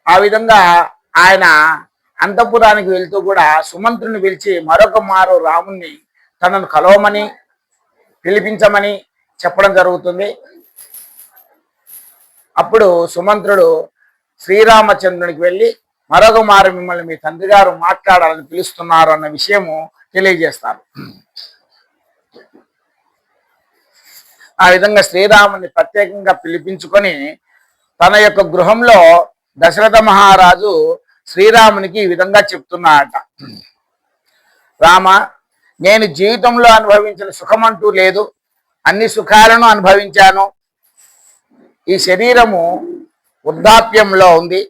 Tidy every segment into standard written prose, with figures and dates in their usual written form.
ఆ విధంగా ఆయన అంతఃపురానికి వెళ్తూ కూడా సుమంత్రుని పిలిచి మరొక మారు రాముణ్ణి తనను కలవమని పిలిపించమని చెప్పడం జరుగుతుంది. అప్పుడు సుమంత్రుడు శ్రీరామచంద్రునికి వెళ్ళి మరొక మారు మిమ్మల్ని మీ తండ్రి గారు మాట్లాడాలని పిలుస్తున్నారు అన్న విషయము తెలియజేస్తారు. ఆ విధంగా శ్రీరాముని ప్రత్యేకంగా పిలిపించుకొని తన యొక్క గృహంలో దశరథ మహారాజు శ్రీరామునికి ఈ విధంగా చెప్తున్నాడట. రామ, నేను జీవితంలో అనుభవించిన సుఖమంటూ లేదు, అన్ని సుఖాలను అనుభవించాను. ఈ శరీరము వృద్ధాప్యంలో ఉంది.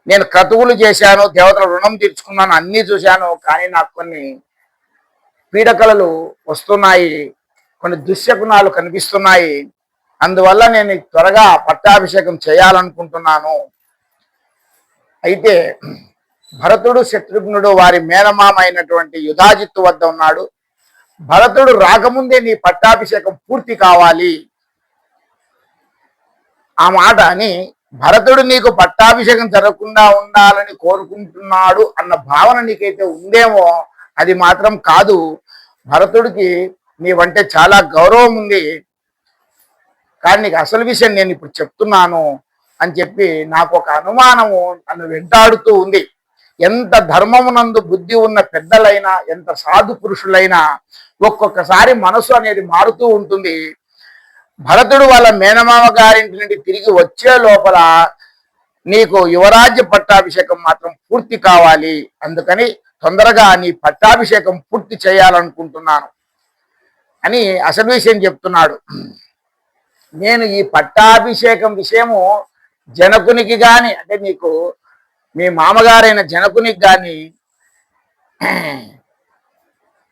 నేను క్రతువులు చేశాను, దేవతల రుణం తీర్చుకున్నాను, అన్నీ చూశాను. కానీ నాకు కొన్ని పీడకలలు వస్తున్నాయి, కొన్ని దుశ్శకునాలు కనిపిస్తున్నాయి. అందువల్ల నేను త్వరగా పట్టాభిషేకం చేయాలనుకుంటున్నాను. అయితే భరతుడు శత్రుఘ్నుడు వారి మేనమామ అయినటువంటి యుధాజిత్తు వద్ద ఉన్నాడు. భరతుడు రాకముందే నీ పట్టాభిషేకం పూర్తి కావాలి. ఆ మాట అని భరతుడు నీకు పట్టాభిషేకం జరగకుండా ఉండాలని కోరుకుంటున్నాడు అన్న భావన నీకైతే ఉందేమో అది మాత్రం కాదు. భరతుడికి నీవంటే చాలా గౌరవం ఉంది, కానీ నీకు అసలు విషయం నేను ఇప్పుడు చెప్తున్నాను అని చెప్పి నాకు ఒక అనుమానము నన్ను వెంటాడుతూ ఉంది. ఎంత ధర్మమునందు బుద్ధి ఉన్న పెద్దలైనా, ఎంత సాధు పురుషులైనా ఒక్కొక్కసారి మనసు అనేది మారుతూ ఉంటుంది. భరతుడు వాళ్ళ మేనమామ గారింటి నుండి తిరిగి వచ్చే లోపల నీకు యువరాజ్య పట్టాభిషేకం మాత్రం పూర్తి కావాలి. అందుకని తొందరగా నీ పట్టాభిషేకం పూర్తి చేయాలనుకుంటున్నాను అని అసలు విషయం చెప్తున్నాడు. నేను ఈ పట్టాభిషేకం విషయము జనకునికి కానీ, అంటే నీకు మీ మామగారైన జనకునికి కానీ,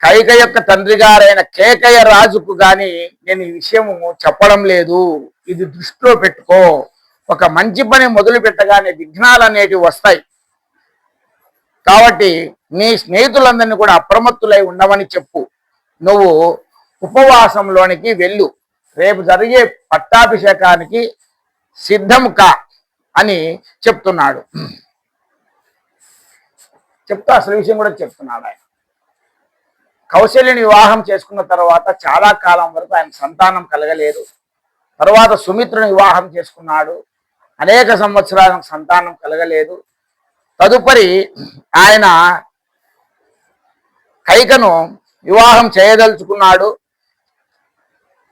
కైక యొక్క తండ్రి గారైన కేకయ్య రాజుకు కానీ నేను ఈ విషయము చెప్పడం లేదు. ఇది దృష్టిలో పెట్టుకో. ఒక మంచి పని మొదలు పెట్టగానే విఘ్నాలు అనేటివి వస్తాయి. కాబట్టి నీ స్నేహితులందరినీ కూడా అప్రమత్తులై ఉండమని చెప్పు. నువ్వు ఉపవాసంలోనికి వెళ్ళు. రేపు జరిగే పట్టాభిషేకానికి సిద్ధం కా అని చెప్తున్నాడు. చెప్తూ అసలు విషయం కూడా చెప్తున్నాడు. ఆయన కౌశల్యని వివాహం చేసుకున్న తర్వాత చాలా కాలం వరకు ఆయన సంతానం కలగలేదు. తర్వాత సుమిత్రుని వివాహం చేసుకున్నాడు. అనేక సంవత్సరాలకు సంతానం కలగలేదు. తదుపరి ఆయన కైకను వివాహం చేయదలుచుకున్నాడు.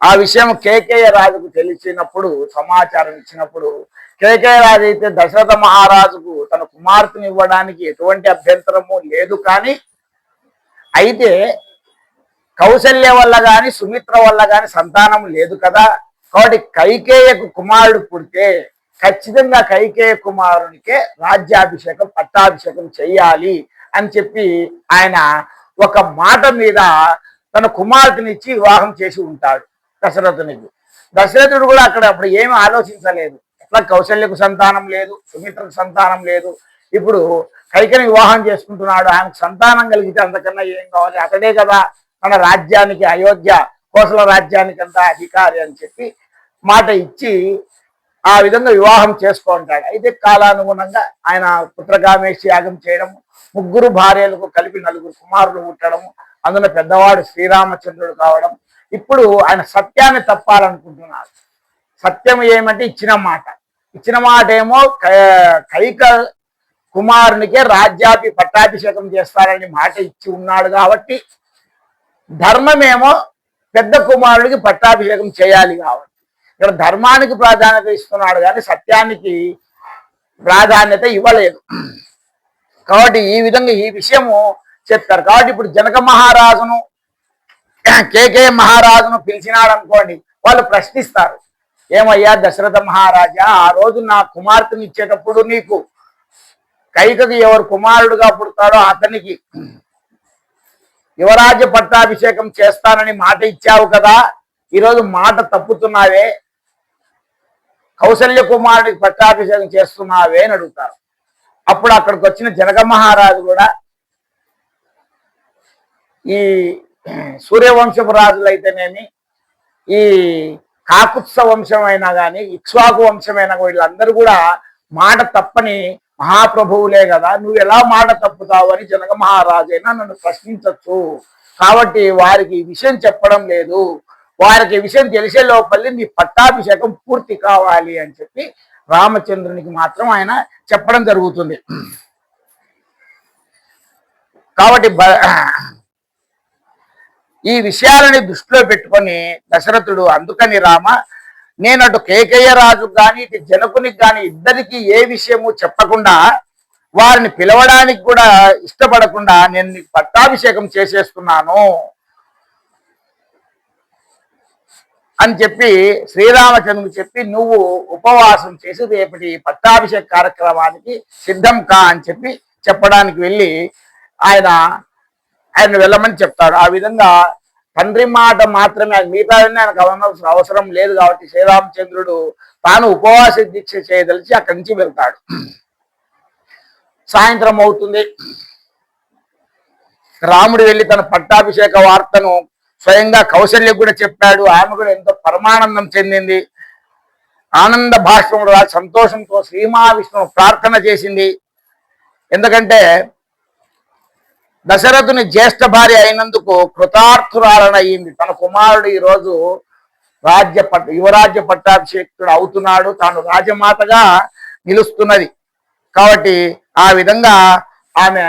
ఆ విషయం కేకేయ రాజుకు తెలిసినప్పుడు, సమాచారం ఇచ్చినప్పుడు, కేకేయ రాజు అయితే దశరథ మహారాజుకు తన కుమార్తెను ఇవ్వడానికి ఎటువంటి అభ్యంతరము లేదు. కానీ అయితే కౌశల్య వల్ల కానీ సుమిత్ర వల్ల కానీ సంతానం లేదు కదా. కాబట్టి కైకేయకు కుమారుడు పుడితే ఖచ్చితంగా కైకేయ కుమారునికే రాజ్యాభిషేకం పట్టాభిషేకం చెయ్యాలి అని చెప్పి ఆయన ఒక మాట మీద తన కుమార్తెనిచ్చి వివాహం చేసి ఉంటాడు దశరథునికి. దశరథుడు కూడా అక్కడ అప్పుడు ఏమి ఆలోచించలేదు. ఎట్లా కౌశల్యకు సంతానం లేదు, సుమిత్రకు సంతానం లేదు, ఇప్పుడు కైకని వివాహం చేసుకుంటున్నాడు. ఆయనకు సంతానం కలిగితే అంతకన్నా ఏం కావాలి? అతడే కదా మన రాజ్యానికి, అయోధ్య కోసల రాజ్యానికి అంతా అధికారి అని చెప్పి మాట ఇచ్చి ఆ విధంగా వివాహం చేసుకుంటాడు. అయితే కాలానుగుణంగా ఆయన పుత్రకామేష్టి యాగం చేయడం, ముగ్గురు భార్యలకు కలిపి నలుగురు కుమారులు పుట్టడము, అందులో పెద్దవాడు శ్రీరామచంద్రుడు కావడం. ఇప్పుడు ఆయన సత్యాన్ని తప్పాలనుకుంటున్నాడు. సత్యం ఏమంటే ఇచ్చిన మాట ఏమో కైక కుమారునికే పట్టాభిషేకం చేస్తారని మాట ఇచ్చి ఉన్నాడు. కాబట్టి ధర్మమేమో పెద్ద కుమారుడికి పట్టాభిషేకం చేయాలి. కాబట్టి ఇక్కడ ధర్మానికి ప్రాధాన్యత ఇస్తున్నాడు కానీ సత్యానికి ప్రాధాన్యత ఇవ్వలేదు. కాబట్టి ఈ విధంగా ఈ విషయము చెప్తారు. కాబట్టి ఇప్పుడు జనక మహారాజును కేకేయ మహారాజును పిలిచినాడు అనుకోండి, వాళ్ళు ప్రశ్నిస్తారు, ఏమయ్యా దశరథ మహారాజా, ఆ రోజు నా కుమార్తెను ఇచ్చేటప్పుడు నీకు కైకకి ఎవరు కుమారుడుగా పుడతాడో అతనికి యువరాజ్య పట్టాభిషేకం చేస్తానని మాట ఇచ్చావు కదా, ఈరోజు మాట తప్పుతున్నావే, కౌశల్య కుమారుడికి పట్టాభిషేకం చేస్తున్నావే అని అడుగుతారు. అప్పుడు అక్కడికి వచ్చిన జనక మహారాజు కూడా ఈ సూర్యవంశపు రాజులైతేనేమి, ఈ కాకుత్స వంశమైనా కానీ, ఇక్ష్వాకు వంశమైనా వీళ్ళందరూ కూడా మాట తప్పని మహాప్రభువులే కదా, నువ్వు ఎలా మాట తప్పుతావు అని జనక మహారాజైనా నన్ను ప్రశ్నించవచ్చు. కాబట్టి వారికి ఈ విషయం చెప్పడం లేదు, వారికి ఈ విషయం తెలిసే లోపలి నీ పట్టాభిషేకం పూర్తి కావాలి అని చెప్పి రామచంద్రునికి మాత్రం ఆయన చెప్పడం జరుగుతుంది. కాబట్టి ఈ విషయాలని దృష్టిలో పెట్టుకొని దశరథుడు, అందుకని రామ, నేను అటు కేకయ్య రాజు కానీ ఇటు జనకునికి కానీ ఇద్దరికి ఏ విషయము చెప్పకుండా, వారిని పిలవడానికి కూడా ఇష్టపడకుండా నేను నీకు పట్టాభిషేకం చేసేస్తున్నాను అని చెప్పి శ్రీరామచంద్రుడు చెప్పి, నువ్వు ఉపవాసం చేసి రేపటి పట్టాభిషేక కార్యక్రమానికి సిద్ధం కా అని చెప్పి చెప్పడానికి వెళ్ళి ఆయన వెళ్ళమని చెప్తాడు. ఆ విధంగా తండ్రి మాట మాత్రమే, మిగతాదన్నీ ఆయనకు అవసరం లేదు కాబట్టి శ్రీరామచంద్రుడు తాను ఉపవాస దీక్ష చేయదలిచి అక్కడి నుంచి వెళ్తాడు. సాయంత్రం అవుతుంది. రాముడు వెళ్ళి తన పట్టాభిషేక వార్తను స్వయంగా కౌశల్య కూడా చెప్పాడు. ఆమె కూడా ఎంతో పరమానందం చెందింది. ఆనంద భాష్పముడు సంతోషంతో శ్రీ మహావిష్ణువు ప్రార్థన చేసింది. ఎందుకంటే దశరథుని జ్యేష్ఠ భార్య అయినందుకు కృతార్థురాలనయ్యింది. తన కుమారుడు ఈరోజు యువరాజ్య పట్టాభిషేకుడు అవుతున్నాడు, తాను రాజమాతగా నిలుస్తున్నది కాబట్టి ఆ విధంగా ఆమె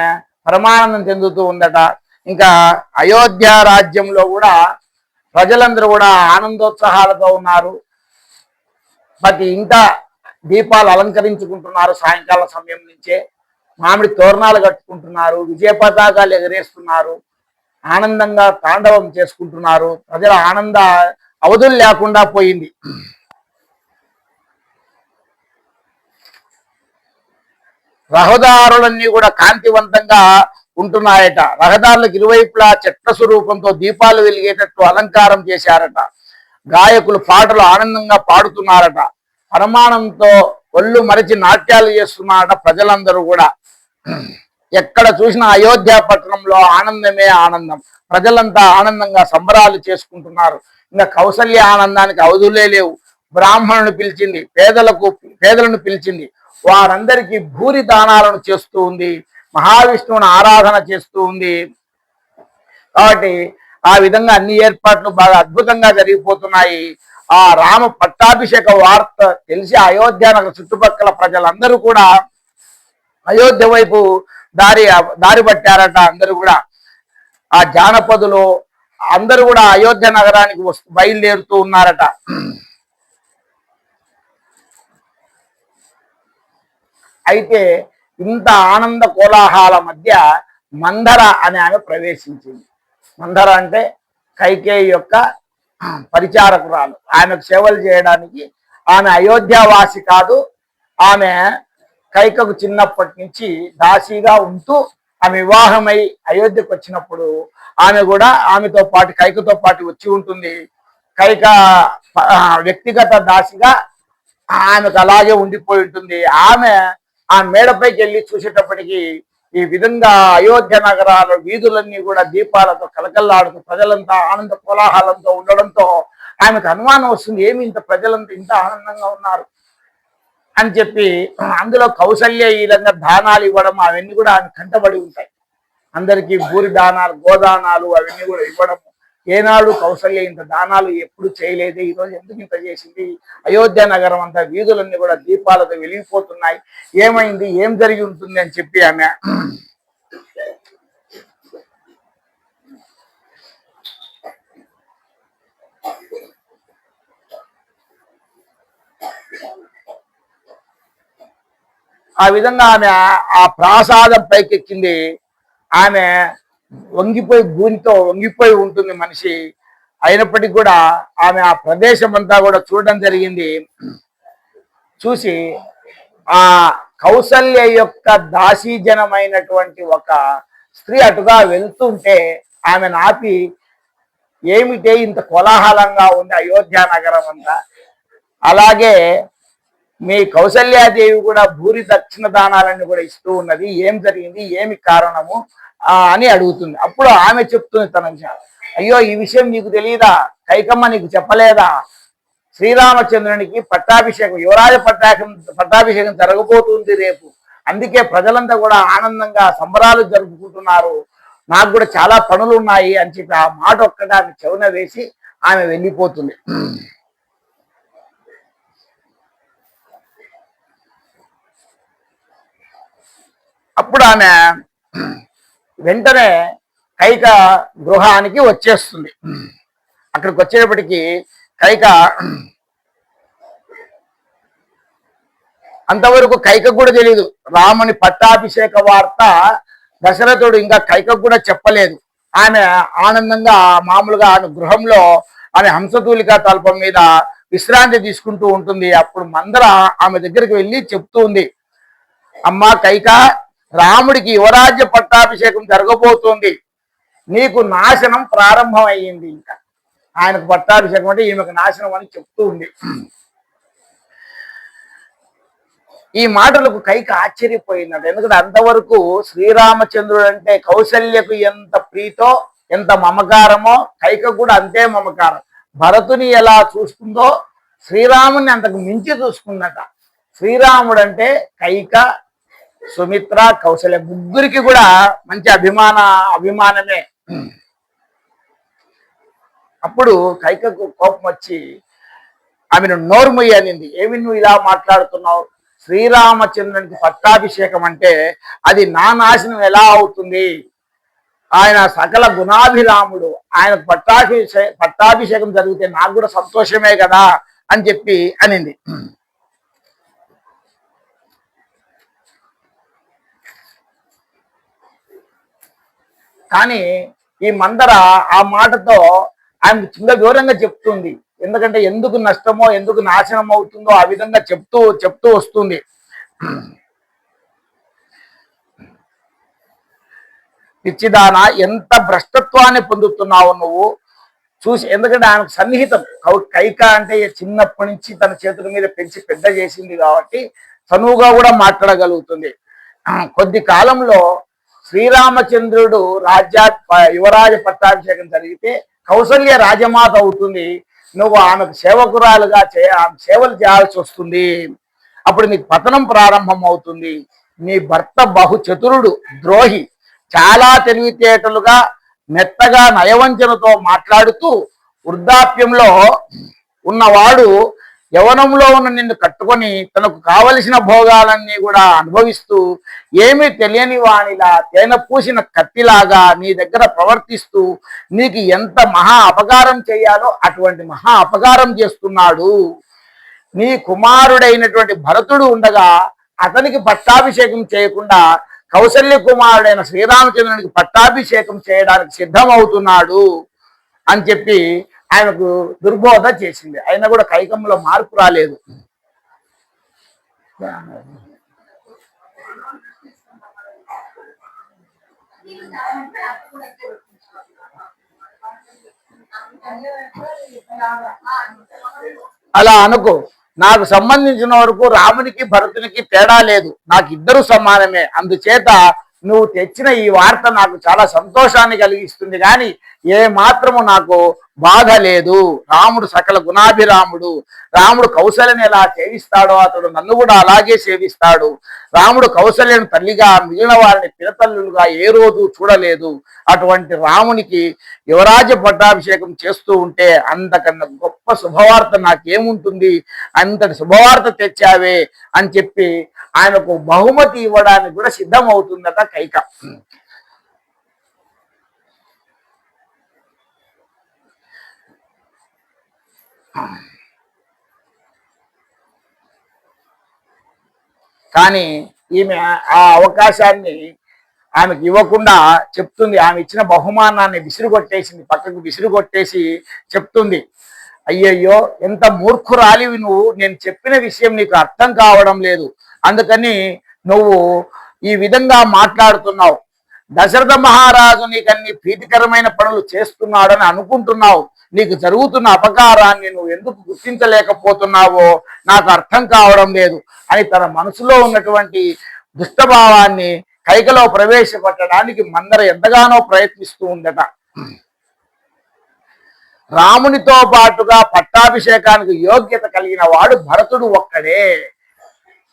పరమానందం చెందుతూ ఉందట. ఇంకా అయోధ్య రాజ్యంలో కూడా ప్రజలందరూ కూడా ఆనందోత్సాహాలతో ఉన్నారు. ప్రతి ఇంట దీపాలు అలంకరించుకుంటున్నారు. సాయంకాలం సమయం నుంచే మామిడి తోరణాలు కట్టుకుంటున్నారు, విజయ పతాకాలు ఎగరేస్తున్నారు, ఆనందంగా తాండవం చేసుకుంటున్నారు. ప్రజల ఆనంద అవధులు లేకుండా పోయింది. రహదారులన్నీ కూడా కాంతివంతంగా ఉంటున్నాయట. రహదారులకు ఇరువైపులా చెట్ల స్వరూపంతో దీపాలు వెలిగేటట్టు అలంకారం చేశారట. గాయకులు పాటలు ఆనందంగా పాడుతున్నారట. పరమానందంతో ఒళ్ళు మరిచి నాట్యాలు చేస్తున్నారట ప్రజలందరూ కూడా. ఎక్కడ చూసినా అయోధ్య పట్టణంలో ఆనందమే ఆనందం. ప్రజలంతా ఆనందంగా సంబరాలు చేసుకుంటున్నారు. ఇంకా కౌసల్య ఆనందానికి అవధులే లేవు. బ్రాహ్మణుని పిలిచింది, పేదలను పిలిచింది, వారందరికీ భూరి దానాలను చేస్తూ ఉంది, మహావిష్ణువుని ఆరాధన చేస్తూ ఉంది. కాబట్టి ఆ విధంగా అన్ని ఏర్పాట్లు బాగా అద్భుతంగా జరిగిపోతున్నాయి. ఆ రామ పట్టాభిషేక వార్త తెలిసి అయోధ్య నగర చుట్టుపక్కల ప్రజలందరూ కూడా అయోధ్య వైపు దారి పట్టారట. అందరూ కూడా ఆ జానపదులు అందరూ కూడా అయోధ్య నగరానికి బయలుదేరుతూ ఉన్నారట. అయితే ఇంత ఆనంద కోలాహాల మధ్య మందర అనే ఆమె ప్రవేశించింది. మందర అంటే కైకేయి యొక్క పరిచారకురాలు. ఆమెకు సేవలు చేయడానికి. ఆమె అయోధ్యవాసి కాదు, ఆమె కైకకు చిన్నప్పటి నుంచి దాసీగా ఉంటూ ఆమె వివాహమై అయోధ్యకు వచ్చినప్పుడు ఆమె కూడా ఆమెతో పాటు కైకతో పాటు వచ్చి ఉంటుంది. కైక వ్యక్తిగత దాసిగా ఆమెకు అలాగే ఉండిపోయి ఉంటుంది. ఆమె ఆ మేడపైకి వెళ్ళి చూసేటప్పటికి ఈ విధంగా అయోధ్య నగరాల వీధులన్నీ కూడా దీపాలతో కలకల్లాడుతూ ప్రజలంతా ఆనంద కోలాహలంతో ఉండడంతో ఆమెకు అనుమానం వస్తుంది, ఏమి ఇంత ప్రజలంతా ఇంత ఆనందంగా ఉన్నారు అని చెప్పి. అందులో కౌసల్య ఈ విధంగా దానాలు ఇవ్వడం అవన్నీ కూడా ఆమె కంటబడి ఉంటాయి. అందరికీ భూరి దానాలు, గోదానాలు అవన్నీ కూడా ఇవ్వడము. ఏనాడు కౌసల్య ఇంత దానాలు ఎప్పుడు చేయలేదు, ఈరోజు ఎందుకు ఇంత చేసింది? అయోధ్య నగరం అంతా వీధులన్నీ కూడా దీపాలతో వెలిగిపోతున్నాయి, ఏమైంది, ఏం జరిగి ఉంటుంది అని చెప్పి ఆమె ఆ విధంగా ఆమె ఆ ప్రాసాదం పైకెక్కింది. ఆమె వంగిపోయి భూమితో వంగిపోయి ఉంటుంది మనిషి. అయినప్పటికీ కూడా ఆమె ఆ ప్రదేశం అంతా కూడా చూడడం జరిగింది. చూసి ఆ కౌసల్య యొక్క దాసీజనమైనటువంటి ఒక స్త్రీ అటుగా వెళ్తుంటే ఆమె నాపి, ఏమిటే ఇంత కోలాహలంగా ఉంది అయోధ్య నగరం అంతా, అలాగే మీ కౌసల్యాదేవి కూడా భూరి దక్షిణ దానాలన్నీ కూడా ఇస్తూ ఉన్నది, ఏం జరిగింది, ఏమి కారణము అని అడుగుతుంది. అప్పుడు ఆమె చెప్తుంది తన విషయం. అయ్యో, ఈ విషయం నీకు తెలియదా? కైకమ్మ నీకు చెప్పలేదా? శ్రీరామచంద్రునికి పట్టాభిషేకం, యువరాజ పట్టాభిషేకం జరగబోతుంది రేపు. అందుకే ప్రజలంతా కూడా ఆనందంగా సంబరాలు జరుపుకుంటున్నారు, నాకు కూడా చాలా పనులు ఉన్నాయి అని చెప్పి ఆ మాట ఒక్కటి ఆమె చెవున వేసి ఆమె వెళ్ళిపోతుంది. అప్పుడు ఆమె వెంటనే కైక గృహానికి వచ్చేస్తుంది. అక్కడికి వచ్చేటప్పటికి కైక అంతవరకు కైక కూడా తెలియదు రాముని పట్టాభిషేక వార్త దశరథుడు ఇంకా కైక కూడా చెప్పలేదు. ఆమె ఆనందంగా మామూలుగా ఆమె గృహంలో ఆమె హంసతూలిక తల్పం మీద విశ్రాంతి తీసుకుంటూ ఉంటుంది. అప్పుడు మందర ఆమె దగ్గరికి వెళ్ళి చెప్తూ ఉంది, అమ్మా కైక, రాముడికి యువరాజ్య పట్టాభిషేకం జరగబోతోంది, నీకు నాశనం ప్రారంభం అయ్యింది. ఇంకా ఆయనకు పట్టాభిషేకం అంటే ఈమెకు నాశనం అని చెప్తూ ఉంది. ఈ మాటలకు కైక ఆశ్చర్యపోయిందట. ఎందుకంటే అంతవరకు శ్రీరామచంద్రుడు అంటే కౌసల్యకు ఎంత ప్రీతో ఎంత మమకారమో కైక కూడా అంతే మమకారం. భరతుని ఎలా చూసుకుందో శ్రీరాముని అంతకు మించి చూసుకుందట. శ్రీరాముడు అంటే కైక, సుమిత్ర, కౌసల్య ముగ్గురికి కూడా మంచి అభిమానమే. అప్పుడు కైకకు కోపం వచ్చి ఆమెను నోరుమొయ్యి అనింది. ఏమి నువ్వు ఇలా మాట్లాడుతున్నావు? శ్రీరామచంద్రునికి పట్టాభిషేకం అంటే అది నా నాశనం ఎలా అవుతుంది? ఆయన సకల గుణాభిరాముడు, ఆయనకు పట్టాభిషేకం జరిగితే నాకు కూడా సంతోషమే కదా అని చెప్పి అనింది. కానీ ఈ మందర ఆ మాటతో ఆమె చిన్న వివరంగా చెప్తుంది. ఎందుకంటే ఎందుకు నష్టమో ఎందుకు నాశనం అవుతుందో ఆ విధంగా చెప్తూ వస్తుంది. పిచ్చిదానా, ఎంత భ్రష్టత్వాన్ని పొందుతున్నావు నువ్వు చూసి. ఎందుకంటే ఆమెకు సన్నిహితం కైక అంటే చిన్నప్పటి నుంచి తన చేతుల మీద పెంచి పెద్ద చేసింది కాబట్టి చనువుగా కూడా మాట్లాడగలుగుతుంది. కొద్ది కాలంలో శ్రీరామచంద్రుడు యువరాజ పట్టాభిషేకం జరిగితే కౌసల్య రాజమాత అవుతుంది. నువ్వు ఆమెకు సేవకురాలుగా సేవలు చేయాల్సి వస్తుంది. అప్పుడు నీకు పతనం ప్రారంభం అవుతుంది. నీ భర్త బహుచతురుడు, ద్రోహి, చాలా తెలివితేటలుగా మెత్తగా నయవంచనతో మాట్లాడుతూ వృద్ధాప్యంలో ఉన్నవాడు యవనంలో ఉన్న నిన్ను కట్టుకొని తనకు కావలసిన భోగాలన్నీ కూడా అనుభవిస్తూ ఏమీ తెలియని వానిలా తేనె పూసిన కత్తిలాగా నీ దగ్గర ప్రవర్తిస్తూ నీకు ఎంత మహా అపకారం చేయాలో అటువంటి మహా అపకారం చేస్తున్నాడు. నీ కుమారుడైనటువంటి భరతుడు ఉండగా అతనికి పట్టాభిషేకం చేయకుండా కౌసల్య కుమారుడైన శ్రీరామచంద్రునికి పట్టాభిషేకం చేయడానికి సిద్ధమవుతున్నాడు అని చెప్పి ఆయనకు దుర్బోధ చేసింది. అయినా కూడా కైకంలో మార్పు రాలేదు. అలా అనుకో, నాకు సంబంధించిన వరకు రామునికి భరతునికి తేడా లేదు, నాకు ఇద్దరు సమానమే. అందుచేత నువ్వు తెచ్చిన ఈ వార్త నాకు చాలా సంతోషాన్ని కలిగిస్తుంది, కానీ ఏ మాత్రము నాకు బాధ లేదు. రాముడు సకల గుణాభిరాముడు. రాముడు కౌసల్యని ఎలా సేవిస్తాడో అతడు నన్ను కూడా అలాగే సేవిస్తాడు. రాముడు కౌసల్యను తల్లిగా మిగిలిన వారిని పినతల్లులుగా ఏ రోజు చూడలేదు. అటువంటి రామునికి యువరాజ పట్టాభిషేకం చేస్తూ ఉంటే అంతకన్నా గొప్ప శుభవార్త నాకేముంటుంది? అంతటి శుభవార్త తెచ్చావే అని చెప్పి ఆయనకు బహుమతి ఇవ్వడానికి కూడా సిద్ధమవుతుందట కైక. కానీ ఈమె ఆ అవకాశాన్ని ఆమెకు ఇవ్వకుండా చెప్తుంది. ఆమె ఇచ్చిన బహుమానాన్ని విసిరుగొట్టేసింది, పక్కకు విసిరుగొట్టేసి చెప్తుంది, అయ్యయ్యో ఎంత మూర్ఖురాలివి నువ్వు, నేను చెప్పిన విషయం నీకు అర్థం కావడం లేదు, అందుకని నువ్వు ఈ విధంగా మాట్లాడుతున్నావు. దశరథ మహారాజు నీకు అన్ని ప్రీతికరమైన పనులు చేస్తున్నాడని అనుకుంటున్నావు, నీకు జరుగుతున్న అపకారాన్ని నువ్వు ఎందుకు గుర్తించలేకపోతున్నావో నాకు అర్థం కావడం లేదు అని తన మనసులో ఉన్నటువంటి దుష్టభావాన్ని కైకలో ప్రవేశపెట్టడానికి మందర ఎంతగానో ప్రయత్నిస్తూ ఉందట. రామునితో పాటుగా పట్టాభిషేకానికి యోగ్యత కలిగిన వాడు భరతుడు ఒక్కడే.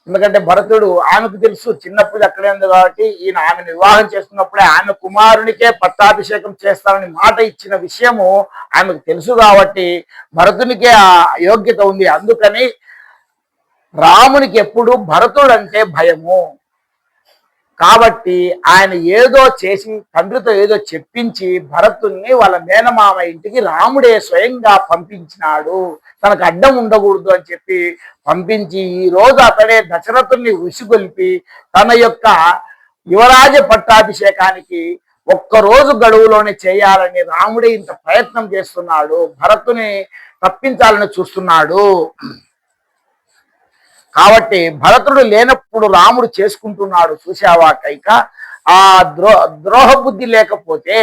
ఎందుకంటే భరతుడు ఆమెకు తెలుసు చిన్నప్పుడు అక్కడే ఉంది కాబట్టి ఈయన ఆమెను వివాహం చేసుకున్నప్పుడే ఆమె కుమారునికే పట్టాభిషేకం చేస్తానని మాట ఇచ్చిన విషయము ఆమెకు తెలుసు కాబట్టి భరతునికే ఆ యోగ్యత ఉంది. అందుకని రామునికి ఎప్పుడు భరతుడు అంటే భయము. కాబట్టి ఆయన ఏదో చేసి తండ్రితో ఏదో చెప్పించి భరతుణ్ణి వాళ్ళ మేనమామ ఇంటికి రాముడే స్వయంగా పంపించినాడు, తనకు అడ్డం ఉండకూడదు అని చెప్పి పంపించి ఈ రోజు అతడే దశరథుణ్ణి ఉసిగొల్పి తన యొక్క యువరాజ పట్టాభిషేకానికి ఒక్కరోజు గడువులోనే చేయాలని రాముడే ఇంత ప్రయత్నం చేస్తున్నాడు, భరతుని తప్పించాలని చూస్తున్నాడు. కాబట్టి భరతుడు లేనప్పుడు రాముడు చేసుకుంటున్నాడు. చూసావా కైక, ఆ ద్రోహ బుద్ధి లేకపోతే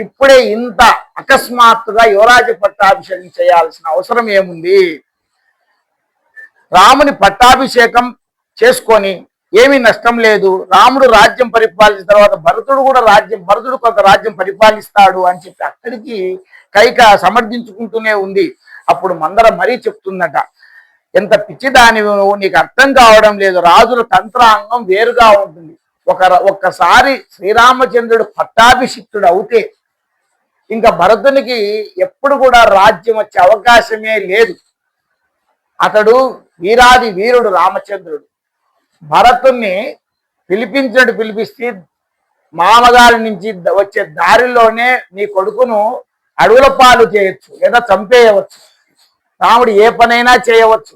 ఇప్పుడే ఇంత అకస్మాత్తుగా యువరాజ పట్టాభిషేకం చేయాల్సిన అవసరం ఏముంది? రాముని పట్టాభిషేకం చేసుకొని ఏమీ నష్టం లేదు. రాముడు రాజ్యం పరిపాలించిన తర్వాత భరతుడు కొంత రాజ్యం పరిపాలిస్తాడు అని చెప్పి అక్కడికి కైక సమర్థించుకుంటూనే ఉంది. అప్పుడు మందర మరీ చెప్తుందట, ఎంత పిచ్చిదాని నీకు అర్థం కావడం లేదు, రాజుల తంత్రాంగం వేరుగా ఉంటుంది. ఒక్కసారి శ్రీరామచంద్రుడు పట్టాభిషిక్తుడు అవుతే ఇంకా భరతునికి ఎప్పుడు కూడా రాజ్యం వచ్చే అవకాశమే లేదు. అతడు వీరాది వీరుడు రామచంద్రుడు. భరతుణ్ణి పిలిపిస్తే మామగారి నుంచి వచ్చే దారిలోనే నీ కొడుకును అడవుల పాలు చేయొచ్చు లేదా చంపేయవచ్చు. రాముడు ఏ పనైనా చేయవచ్చు.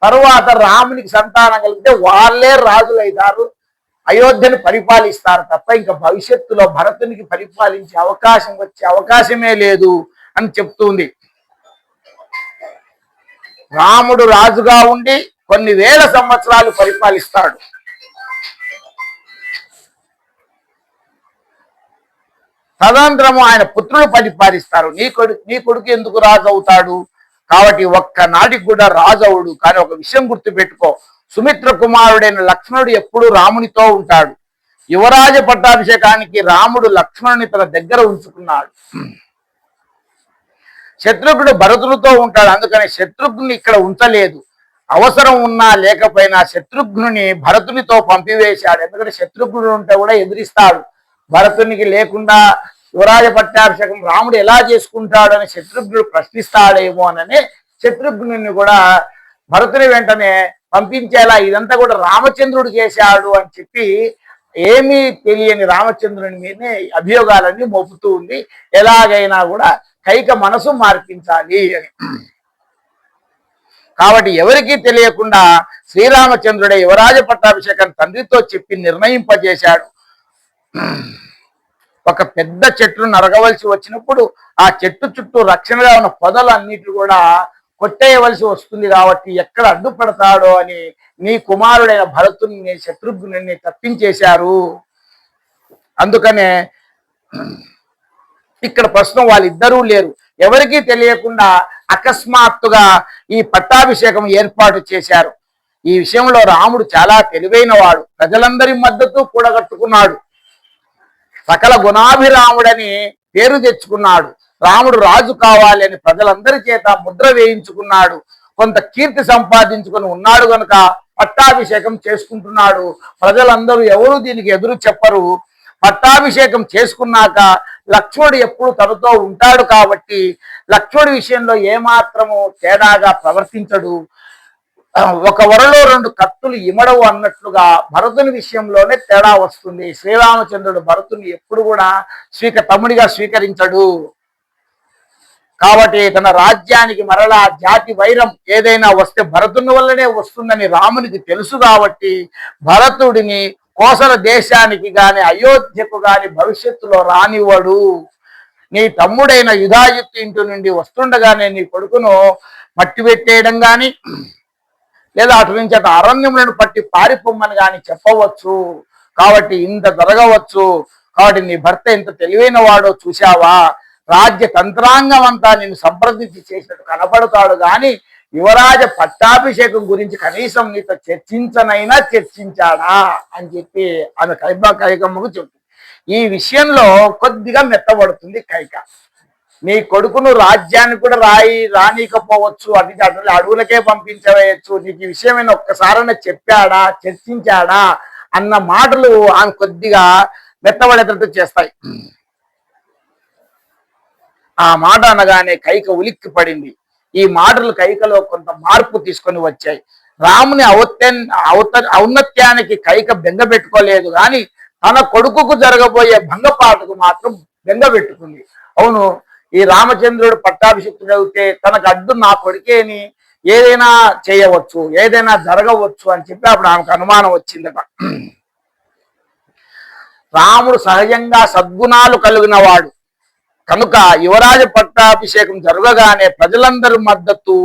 తరువాత రామునికి సంతానం కలిగితే వాళ్ళే రాజులైతారు, అయోధ్యను పరిపాలిస్తారు తప్ప ఇంకా భవిష్యత్తులో భరతునికి పరిపాలించే అవకాశం వచ్చే అవకాశమే లేదు అని చెప్తుంది. రాముడు రాజుగా ఉండి కొన్ని వేల సంవత్సరాలు పరిపాలిస్తాడు. తదనంతరము ఆయన పుత్రులు పరిపాలిస్తారు. నీ కొడుకు ఎందుకు రాజు అవుతాడు? కాబట్టి ఒక్కనాటికి కూడా రాజు అవుడు. కానీ ఒక విషయం గుర్తుపెట్టుకో, సుమిత్ర కుమారుడైన లక్ష్మణుడు ఎప్పుడు రామునితో ఉంటాడు. యువరాజ పట్టాభిషేకానికి రాముడు లక్ష్మణుని తన దగ్గర ఉంచుకున్నాడు. శత్రుఘ్నుడు భరతునితో ఉంటాడు. అందుకని శత్రుఘ్నుని ఇక్కడ ఉంచలేదు. అవసరం ఉన్నా లేకపోయినా శత్రుఘ్నుని భరతునితో పంపివేశాడు. ఎందుకంటే శత్రుఘ్నుడు ఉంటే కూడా ఎదిరిస్తాడు. భరతునికి లేకుండా యువరాజ పట్టాభిషేకం రాముడు ఎలా చేసుకుంటాడని శత్రుఘ్నుడు ప్రశ్నిస్తాడేమో అననే శత్రుఘ్నుని కూడా భరతుని వెంటనే పంపించేలా ఇదంతా కూడా రామచంద్రుడు చేశాడు అని చెప్పి ఏమీ తెలియని రామచంద్రుని మీదనే అభియోగాలన్నీ మోపుతూ ఉంది. ఎలాగైనా కూడా కైక మనసు మార్పించాలి అని. కాబట్టి ఎవరికీ తెలియకుండా శ్రీరామచంద్రుడే యువరాజ పట్టాభిషేకం తండ్రితో చెప్పి నిర్ణయింపజేశాడు. ఒక పెద్ద చెట్టును నరగవలసి వచ్చినప్పుడు ఆ చెట్టు చుట్టూ రక్షణగా ఉన్న పొదలన్నిటి కూడా కొట్టేయవలసి వస్తుంది. కాబట్టి ఎక్కడ అడ్డుపడతాడో అని నీ కుమారుడైన భరతుని శత్రుఘ్నుని తప్పించేశారు. అందుకనే ఇక్కడ ప్రశ్న వాళ్ళిద్దరూ లేరు, ఎవరికీ తెలియకుండా అకస్మాత్తుగా ఈ పట్టాభిషేకం ఏర్పాటు చేశారు. ఈ విషయంలో రాముడు చాలా తెలివైన వాడు. ప్రజలందరి మద్దతు కూడగట్టుకున్నాడు. సకల గుణాభిరాముడని పేరు తెచ్చుకున్నాడు. రాముడు రాజు కావాలి అని ప్రజలందరి చేత ముద్ర వేయించుకున్నాడు. కొంత కీర్తి సంపాదించుకొని ఉన్నాడు కనుక పట్టాభిషేకం చేసుకుంటున్నాడు. ప్రజలందరూ ఎవరు దీనికి ఎదురు చెప్పరు. పట్టాభిషేకం చేసుకున్నాక లక్ష్మణుడు ఎప్పుడు తనతో ఉంటాడు కాబట్టి లక్ష్మణుడి విషయంలో ఏమాత్రము తేడాగా ప్రవర్తించడు. ఒక వరలో రెండు కత్తులు ఇమడవు అన్నట్లుగా భరతుని విషయంలోనే తేడా వస్తుంది. శ్రీరామచంద్రుడు భరతుని ఎప్పుడు కూడా తమ్ముడిగా స్వీకరించడు. కాబట్టి తన రాజ్యానికి మరలా జాతి వైరం ఏదైనా వస్తే భరతుని వల్లనే వస్తుందని రామునికి తెలుసు. కాబట్టి భరతుడిని కోసల దేశానికి గాని అయోధ్యకు గాని భవిష్యత్తులో రానివ్వడు. నీ తమ్ముడైన యుధాజిత్తు ఇంటి నుండి వస్తుండగానే నీ కొడుకును మట్టి పెట్టేయడం గాని లేదా అటు నుంచి అటు అరణ్యములను పట్టి పారిపోమ్మని కానీ చెప్పవచ్చు. కాబట్టి ఇంత జరగవచ్చు. కాబట్టి నీ భర్త ఎంత తెలివైన వాడో చూశావా? రాజ్య తంత్రాంగం అంతా నేను సంప్రదించి చేసినట్టు కనపడతాడు కానీ యువరాజ పట్టాభిషేకం గురించి కనీసం నీతో చర్చించాడా అని చెప్పి ఆమె కైకమ్మకు చెప్తుంది. ఈ విషయంలో కొద్దిగా మెత్తబడుతుంది కైక. నీ కొడుకును రాజ్యాన్ని కూడా రానీకపోవచ్చు, అది అడవులకే పంపించవేయచ్చు, నీకు ఈ విషయమైన ఒక్కసారైనా చెప్పాడా, చర్చించాడా అన్న మాటలు ఆమె కొద్దిగా మెత్తబడేటట్టు చేస్తాయి. ఆ మాట అనగానే కైక ఉలిక్కి పడింది. ఈ మాటలు కైకలో కొంత మార్పు తీసుకొని వచ్చాయి. రాముని ఔన్నత్యానికి కైక బెంగ పెట్టుకోలేదు, కానీ తన కొడుకుకు జరగబోయే భంగపాటుకు మాత్రం బెంగ పెట్టుకుంది. అవును, ఈ రామచంద్రుడు పట్టాభిషిక్తుడు అయితే తనకు అడ్డు నా కొడుకేని ఏదైనా చేయవచ్చు, ఏదైనా జరగవచ్చు అని చెప్పి అప్పుడు ఆమెకు అనుమానం వచ్చిందట. రాముడు సహజంగా సద్గుణాలు కలిగిన వాడు కనుక యువరాజ పట్టాభిషేకం జరగగానే ప్రజలందరి మద్దతు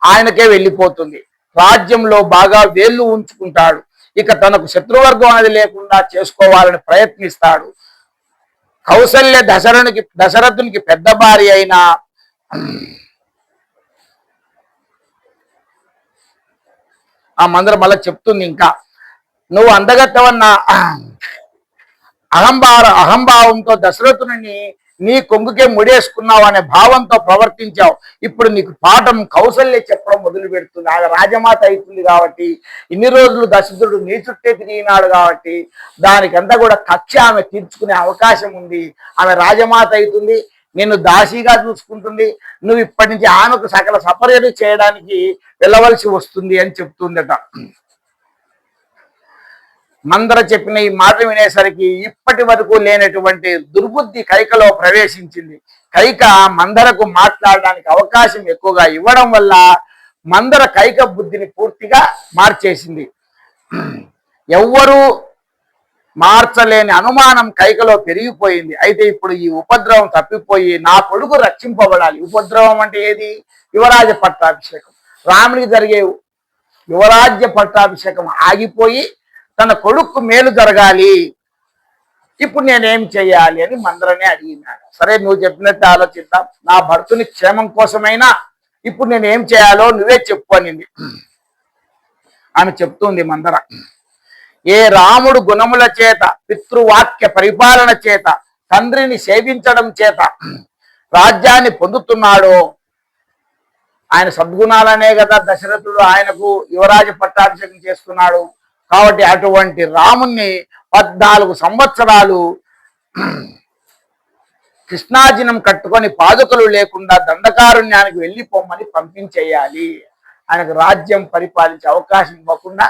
ఆయనకే వెళ్ళిపోతుంది. రాజ్యంలో బాగా వేళ్ళు ఉంచుకుంటాడు. ఇక తనకు శత్రువర్గం అనేది లేకుండా చేసుకోవాలని ప్రయత్నిస్తాడు. కౌసల్య దశరథునికి పెద్ద భార్య అయిన ఆ మందర మళ్ళీ చెప్తుంది, ఇంకా నువ్వు అందగత్తవన్న అహంభావంతో దశరథుని నీ కొంగుకే ముడేసుకున్నావు అనే భావంతో ప్రవర్తించావు. ఇప్పుడు నీకు పాఠం కౌసల్య చెప్పడం మొదలు పెడుతుంది. ఆమె రాజమాత అవుతుంది కాబట్టి, ఇన్ని రోజులు దశరథుడు నీ చుట్టే తిరిగినాడు కాబట్టి దానికంతా కూడా కక్ష ఆమె తీర్చుకునే అవకాశం ఉంది. ఆమె రాజమాత అవుతుంది, నిన్ను దాసీగా చూసుకుంటుంది, నువ్వు ఇప్పటి నుంచి ఆమెకు సకల సపర్యలు చేయడానికి వెళ్ళవలసి వస్తుంది అని చెప్తుందట. మందర చెప్పిన ఈ మాట వినేసరికి ఇప్పటి వరకు లేనటువంటి దుర్బుద్ధి కైకలో ప్రవేశించింది. కైక మందరకు మాట్లాడడానికి అవకాశం ఎక్కువగా ఇవ్వడం వల్ల మందర కైక బుద్ధిని పూర్తిగా మార్చేసింది. ఎవ్వరూ మార్చలేని అనుమానం కైకలో పెరిగిపోయింది. అయితే ఇప్పుడు ఈ ఉపద్రవం తప్పిపోయి నా కొడుకు రక్షింపబడాలి. ఉపద్రవం అంటే ఏది? యువరాజ పట్టాభిషేకం. రామునికి జరిగే యువరాజ్య పట్టాభిషేకం ఆగిపోయి తన కొడుకు మేలు జరగాలి. ఇప్పుడు నేనేం చెయ్యాలి అని మందరనే అడిగినాడు. సరే, నువ్వు చెప్పినట్టు ఆలోచిద్దాం. నా భర్తుని క్షేమం కోసమైనా ఇప్పుడు నేను ఏం చేయాలో నువ్వే చెప్పు అనింది. ఆమె చెప్తుంది మందర, ఏ రాముడు గుణముల చేత, పితృవాక్య పరిపాలన చేత, తండ్రిని సేవించడం చేత రాజ్యాన్ని పొందుతున్నాడో, ఆయన సద్గుణాలనే కదా దశరథుడు ఆయనకు యువరాజ పట్టాభిషేకం చేస్తున్నాడు. కాబట్టి అటువంటి రాముణ్ణి 14 సంవత్సరాలు కృష్ణాజినం కట్టుకొని పాదుకలు లేకుండా దండకారణ్యానికి వెళ్ళిపోమని పంపించేయాలి. ఆయనకు రాజ్యం పరిపాలించే అవకాశం ఇవ్వకుండా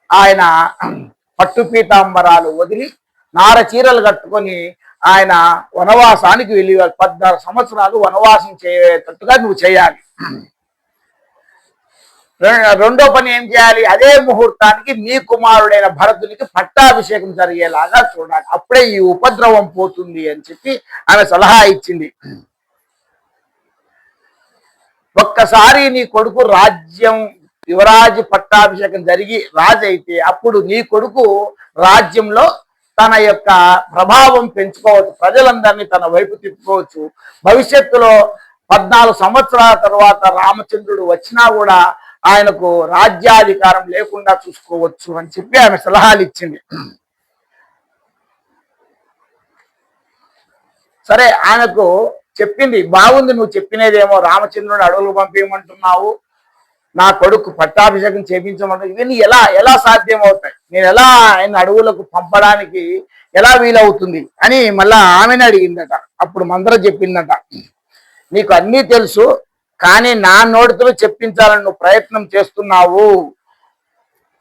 ఆయన పట్టుపీతాంబరాలు వదిలి నార చీరలు కట్టుకొని ఆయన వనవాసానికి వెళ్ళి 14 సంవత్సరాలు వనవాసం చేయటట్టుగా నువ్వు చేయాలి. రెండో పని ఏం చేయాలి? అదే ముహూర్తానికి నీ కుమారుడైన భరతునికి పట్టాభిషేకం జరిగేలాగా చూడాలి. అప్పుడే ఈ ఉపద్రవం పోతుంది అని చెప్పి ఆమె సలహా ఇచ్చింది. ఒక్కసారి నీ కొడుకు రాజ్యం యువరాజు పట్టాభిషేకం జరిగి రాజు అయితే అప్పుడు నీ కొడుకు రాజ్యంలో తన యొక్క ప్రభావం పెంచుకోవచ్చు, ప్రజలందరినీ తన వైపు తిప్పుకోవచ్చు. భవిష్యత్తులో 14 సంవత్సరాల తర్వాత రామచంద్రుడు వచ్చినా కూడా ఆయనకు రాజ్యాధికారం లేకుండా చూసుకోవచ్చు అని చెప్పి ఆమె సలహాలు ఇచ్చింది. సరే, ఆయనకు చెప్పింది, బాగుంది, నువ్వు చెప్పినదేమో, రామచంద్రుని అడవులు పంపించమంటున్నావు, నా కొడుకు పట్టాభిషేకం చేయించమంటున్నావు, ఇవన్నీ ఎలా సాధ్యం అవుతాయి, నేను ఎలా ఆయన అడవులకు పంపడానికి ఎలా వీలవుతుంది అని మళ్ళా ఆమెను అడిగిందట. అప్పుడు మందర చెప్పిందట, నీకు అన్నీ తెలుసు, కానీ నా నోటితో చెప్పించాలని నువ్వు ప్రయత్నం చేస్తున్నావు,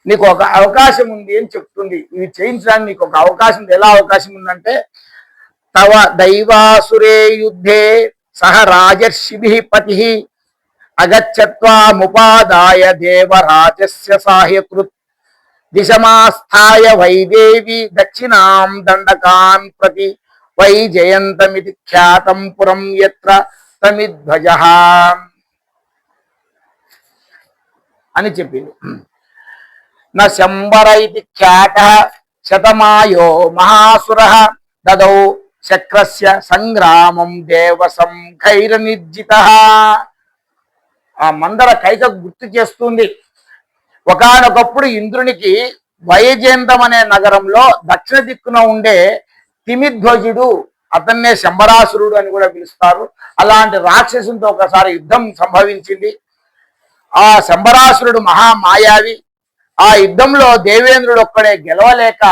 నీకు ఒక అవకాశం ఉంది అని చెప్తుంది. ఇవి చేయించడానికి నీకు ఒక అవకాశం ఉంది. ఎలా అవకాశం ఉందంటే, తవ దైవాసురే యుద్ధే సహ రాజర్షిభిః పతిః అగచ్చత్వాముపాదాయ దేవరాజస్య సాహ్యకృత్ దిశమాస్థాయ వైదేవి దక్షిణాం దండకాన్ ప్రతి వైజయంతమితి ఖ్యాతం పురం యత్ర తమిధ్వజః అని చెప్పింది. నా శంబర ఇది ఖ్యాత శతమాయో మహాసురః దదౌ చక్రస్య సంగ్రామం దేవసం ఖైరనిర్జితః. ఆ మందర కైక గుర్తు చేస్తుంది, ఒకానొకప్పుడు ఇంద్రునికి వైజయంతం అనే నగరంలో దక్షిణ దిక్కున ఉండే తిమిధ్వజుడు అతన్నే శంబరాసురుడు అని కూడా పిలుస్తారు. అలాంటి రాక్షసునితో ఒకసారి యుద్ధం సంభవించింది. ఆ శంబరాసురుడు మహామాయావి. ఆ యుద్ధంలో దేవేంద్రుడు ఒక్కడే గెలవలేక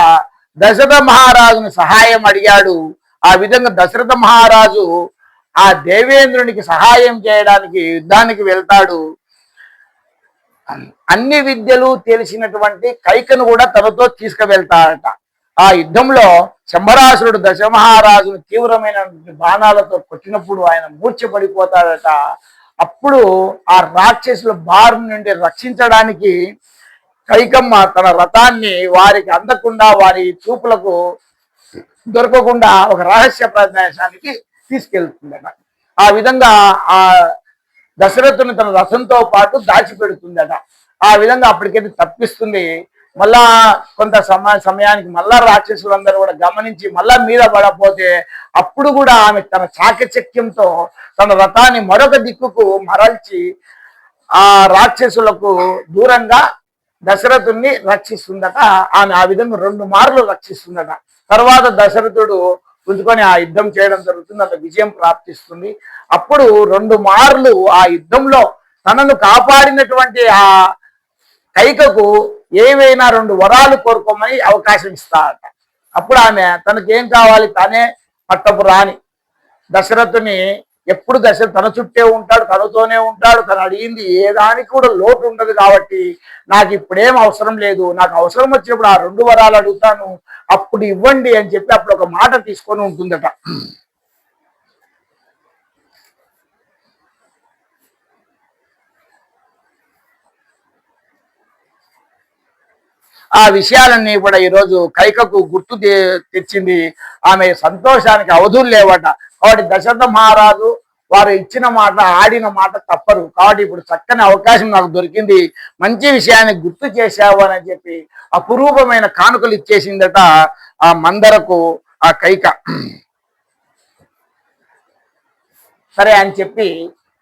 దశరథ మహారాజుని సహాయం అడిగాడు. ఆ విధంగా దశరథ మహారాజు ఆ దేవేంద్రునికి సహాయం చేయడానికి యుద్ధానికి వెళ్తాడు. అన్ని విద్యలు తెలిసినటువంటి కైకను కూడా తనతో తీసుకువెళ్తాడట. ఆ యుద్ధంలో శంబరాసురుడు దశమహారాజును తీవ్రమైన బాణాలతో కొట్టినప్పుడు ఆయన మూర్ఛపడిపోతాడట. అప్పుడు ఆ రాక్షసుల బారి నుండి రక్షించడానికి కైకమ్మ తన రథాన్ని వారికి అందకుండా, వారి చూపులకు దొరకకుండా ఒక రహస్య ప్రదేశానికి తీసుకెళ్తుందట. ఆ విధంగా ఆ దశరథుని తన రథంతో పాటు దాచిపెడుతుందట. ఆ విధంగా అప్పటికైతే తప్పిస్తుంది. మళ్ళా కొంత సమయానికి మళ్ళా రాక్షసులందరూ కూడా గమనించి మళ్ళా మీద పడపోతే అప్పుడు కూడా ఆమె తన చాకచక్యంతో తన రథాన్ని మరొక దిక్కుకు మరల్చి ఆ రాక్షసులకు దూరంగా దశరథుణ్ణి రక్షిస్తుందట. ఆమె ఆ విధంగా 2 మార్లు రక్షిస్తుందట. తర్వాత దశరథుడు పుంజుకొని ఆ యుద్ధం చేయడం జరుగుతుంది. అలా విజయం ప్రాప్తిస్తుంది. అప్పుడు 2 మార్లు ఆ యుద్ధంలో తనను కాపాడినటువంటి ఆ కైకకు ఏవైనా 2 వరాలు కోరుకోమని అవకాశం ఇస్తాడట. అప్పుడు ఆమె తనకేం కావాలి, తానే పట్టపు రాణి. దశరథుని ఎప్పుడు తన చుట్టే ఉంటాడు, తనతోనే ఉంటాడు. తను అడిగింది ఏ దానికి కూడా లోటు ఉండదు. కాబట్టి నాకు ఇప్పుడేం అవసరం లేదు, నాకు అవసరం వచ్చినప్పుడు ఆ 2 వరాలు అడుగుతాను, అప్పుడు ఇవ్వండి అని చెప్పి అప్పుడు ఒక మాట తీసుకొని ఉంటుందట. ఆ విషయాలన్నీ కూడా ఈరోజు కైకకు గుర్తు తెచ్చింది. ఆమె సంతోషానికి అవధులు లేవట. కాబట్టి దశరథ మహారాజు వారు ఇచ్చిన మాట, ఆడిన మాట తప్పరు. కాబట్టి ఇప్పుడు చక్కని అవకాశం నాకు దొరికింది, మంచి విషయాన్ని గుర్తు చేశావు అని చెప్పి అపురూపమైన కానుకలు ఇచ్చేసిందట ఆ మందరకు ఆ కైక. సరే అని చెప్పి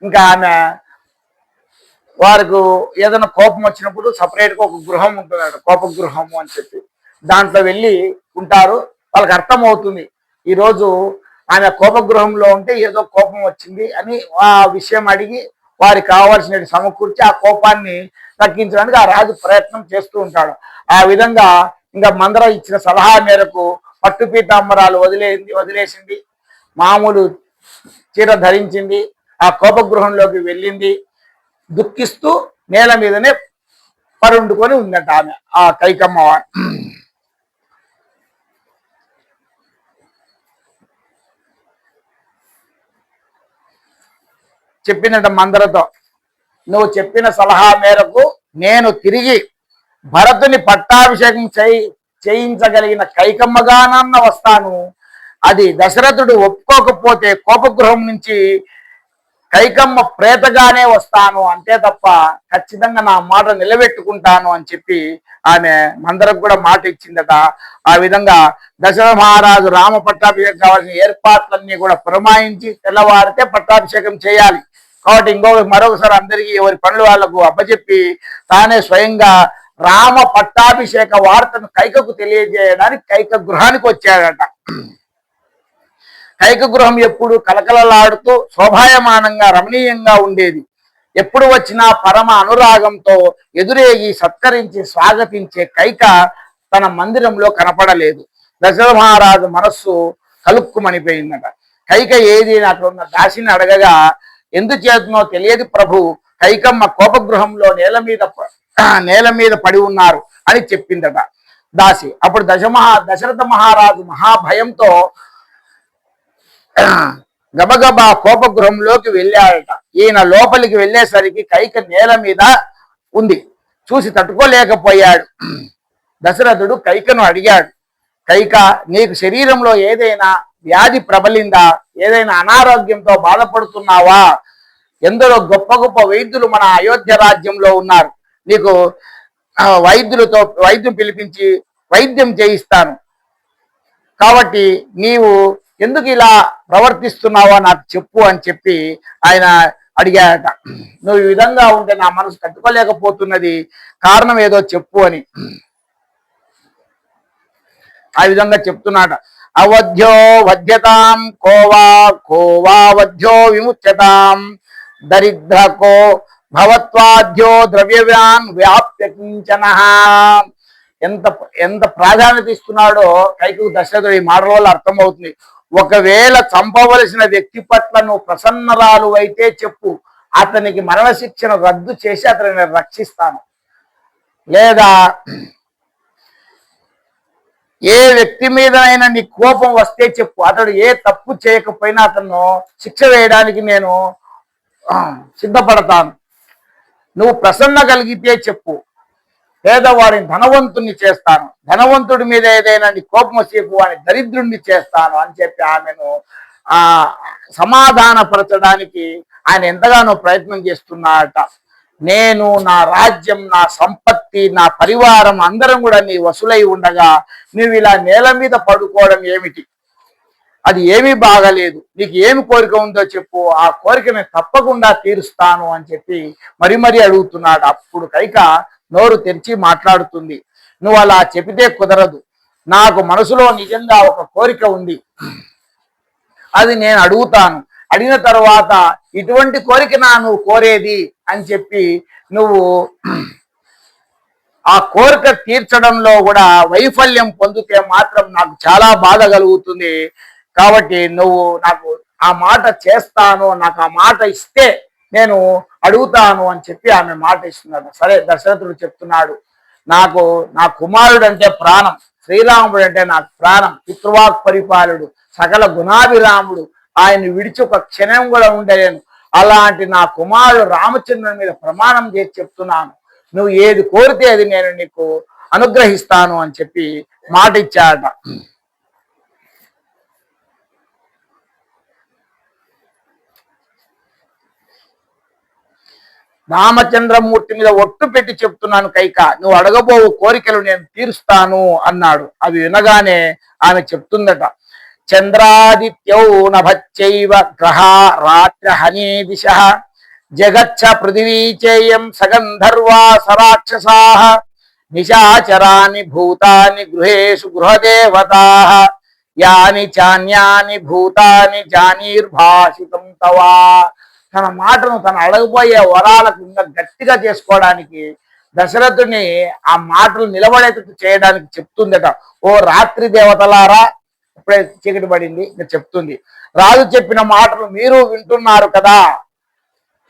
ఇంకా ఆమె వారికి ఏదైనా కోపం వచ్చినప్పుడు సపరేట్గా ఒక గృహం ఉంటుందట, కోప గృహము అని చెప్పి దాంట్లో వెళ్ళి ఉంటారు. వాళ్ళకి అర్థమవుతుంది ఈరోజు ఆమె కోపగృహంలో ఉంటే ఏదో కోపం వచ్చింది అని ఆ విషయం అడిగి వారికి కావాల్సిన సమకూర్చి ఆ కోపాన్ని తగ్గించడానికి ఆ రాజు ప్రయత్నం చేస్తూ ఉంటాడు. ఆ విధంగా ఇంకా మందర ఇచ్చిన సలహా మేరకు పట్టు పీతాంబరాలు వదిలేసింది, మామూలు చీర ధరించింది, ఆ కోపగృహంలోకి వెళ్ళింది. దుఃఖిస్తూ నేల మీదనే పరుండుకొని ఉందట ఆమె ఆ కైకమ్మ. చెప్పిందట మందరతో, నువ్వు చెప్పిన సలహా మేరకు నేను తిరిగి భరతుని పట్టాభిషేకం చేయించగలిగిన కైకమ్మగానన్న వస్తాను. అది దశరథుడు ఒప్పుకోకపోతే కోపగృహం నుంచి కైకమ్మ ప్రేతగానే వస్తాను, అంతే తప్ప ఖచ్చితంగా నా మాట నిలబెట్టుకుంటాను అని చెప్పి ఆమె మందరకు కూడా మాట ఇచ్చిందట. ఆ విధంగా దశరథ మహారాజు రామ పట్టాభిషేకం కావాల్సిన ఏర్పాట్లన్నీ కూడా పురమాయించి తెల్లవారితే పట్టాభిషేకం చేయాలి. కాబట్టి మరొకసారి అందరికీ ఎవరి పనులు వాళ్లకు అప్పచెప్పి తానే స్వయంగా రామ పట్టాభిషేక వార్తను కైకకు తెలియజేయడానికి కైక గృహానికి వచ్చాడట. కైక గృహం ఎప్పుడు కలకలలాడుతూ శోభాయమానంగా రమణీయంగా ఉండేది. ఎప్పుడు వచ్చినా పరమ అనురాగంతో ఎదురేగి సత్కరించి స్వాగతించే కైక తన మందిరంలో కనపడలేదు. దశరథ మహారాజు మనస్సు కలుక్కుమనిపోయిందట. కైక ఏది అక్కడ ఉన్న దాసిని అడగగా, ఎందుచేతనో తెలియదు ప్రభు, కైకమ్మ కోపగృహంలో నేల మీద పడి ఉన్నారు అని చెప్పిందట దాసి. అప్పుడు దశరథ మహారాజు మహాభయంతో గబగబా కోపగృహంలోకి వెళ్ళాడట. ఈయన లోపలికి వెళ్ళేసరికి కైక నేల మీద ఉంది. చూసి తట్టుకోలేకపోయాడు. దశరథుడు కైకను అడిగాడు, కైక, నీకు శరీరంలో ఏదైనా వ్యాధి ప్రబలిందా? ఏదైనా అనారోగ్యంతో బాధపడుతున్నావా? ఎందరో గొప్ప గొప్ప వైద్యులు మన అయోధ్య రాజ్యంలో ఉన్నారు. నీకు వైద్యం పిలిపించి వైద్యం చేయిస్తాను. కాబట్టి నీవు ఎందుకు ఇలా ప్రవర్తిస్తున్నావో నాకు చెప్పు అని చెప్పి ఆయన అడిగాడట. నువ్వు ఈ విధంగా ఉంటే నా మనసు తట్టుకోలేకపోతున్నది, కారణం ఏదో చెప్పు అని ఆ విధంగా చెప్తున్నాడు. అవధ్యో వధ్యతాం కోవా కోవా వధ్యో విముచ్యతాం దరిద్రకో భవత్వాధ్యో ద్రవ్యవాన్ వ్యాప్య కించన. ఎంత ఎంత ప్రాధాన్యత ఇస్తున్నాడో కైకేయి దశరథుడు ఈ మాటల వల్ల అర్థమవుతుంది. ఒకవేళ చంపవలసిన వ్యక్తి పట్ల నువ్వు ప్రసన్నరాలు అయితే చెప్పు, అతనికి మరణశిక్షను రద్దు చేసి అతనిని రక్షిస్తాను. లేదా ఏ వ్యక్తి మీదైనా నీ కోపం వస్తే చెప్పు, అతడు ఏ తప్పు చేయకపోయినా అతను శిక్ష వేయడానికి నేను సిద్ధపడతాను. నువ్వు ప్రసన్న కలిగితే చెప్పు, పేదవాడిని ధనవంతుణ్ణి చేస్తాను, ధనవంతుడి మీద ఏదైనా నీ కోపం వచ్చేపు వాడిని దరిద్రుణ్ణి చేస్తాను అని చెప్పి ఆమెను సమాధానపరచడానికి ఆయన ఎంతగానో ప్రయత్నం చేస్తున్నాడట. నేను, నా రాజ్యం, నా సంపత్తి, నా పరివారం అందరం కూడా నీ వసులై ఉండగా నువ్వు ఇలా నేల మీద పడుకోవడం ఏమిటి? అది ఏమీ బాగలేదు. నీకు ఏమి కోరిక ఉందో చెప్పు, ఆ కోరిక నేను తప్పకుండా తీరుస్తాను అని చెప్పి మరీ అడుగుతున్నాడు. అప్పుడు కైక నోరు తెరిచి మాట్లాడుతుంది. నువ్వు అలా చెబితే కుదరదు, నాకు మనసులో నిజంగా ఒక కోరిక ఉంది, అది నేను అడుగుతాను. అడిగిన తర్వాత ఇటువంటి కోరిక నువ్వు కోరేది అని చెప్పి నువ్వు ఆ కోరిక తీర్చడంలో కూడా వైఫల్యం పొందితే మాత్రం నాకు చాలా బాధ కలుగుతుంది. కాబట్టి నువ్వు నాకు ఆ మాట చేస్తాను, నాకు ఆ మాట ఇస్తే నేను అడుగుతాను అని చెప్పి ఆమె మాట ఇస్తున్నాడు. సరే, దశరథుడు చెప్తున్నాడు, నాకు నా కుమారుడు అంటే ప్రాణం, శ్రీరాముడు అంటే నాకు ప్రాణం, పితృవాక్ పరిపాలుడు, సకల గుణాభిరాముడు, ఆయన విడిచి ఒక క్షణం కూడా ఉండలేను. అలాంటి నా కుమారుడు రామచంద్రుని మీద ప్రమాణం చేసి చెప్తున్నాను, నువ్వు ఏది కోరితే అది నేను నీకు అనుగ్రహిస్తాను అని చెప్పి మాట ఇచ్చాడట. రామచంద్రమూర్తి మీద ఒట్టు పెట్టి చెప్తున్నాను కైక, నువ్వు అడగబోవు కోరికలు నేను తీరుస్తాను అన్నాడు. అవి వినగానే ఆమె చెప్తుందట, చంద్రాదిత్యౌ నభచ్చైవ గ్రహ రాత్రహనీ దిశ జగచ్చ పృథివీచేయం సగంధర్వా సరాక్షసాః నిశాచరాని భూతాని గృహేషు గృహదేవతా యాని చాన్యాని భూతాని జానీర్భాషితం తవా. తన మాటను తను అడగబోయే వరాలకు ఇంకా గట్టిగా చేసుకోవడానికి దశరథుని ఆ మాటలు నిలబడేటట్టు చేయడానికి చెప్తుందట. ఓ రాత్రి దేవతలారా, ఇప్పుడే చీకటి పడింది, ఇంకా చెప్తుంది, రాజు చెప్పిన మాటలు మీరు వింటున్నారు కదా.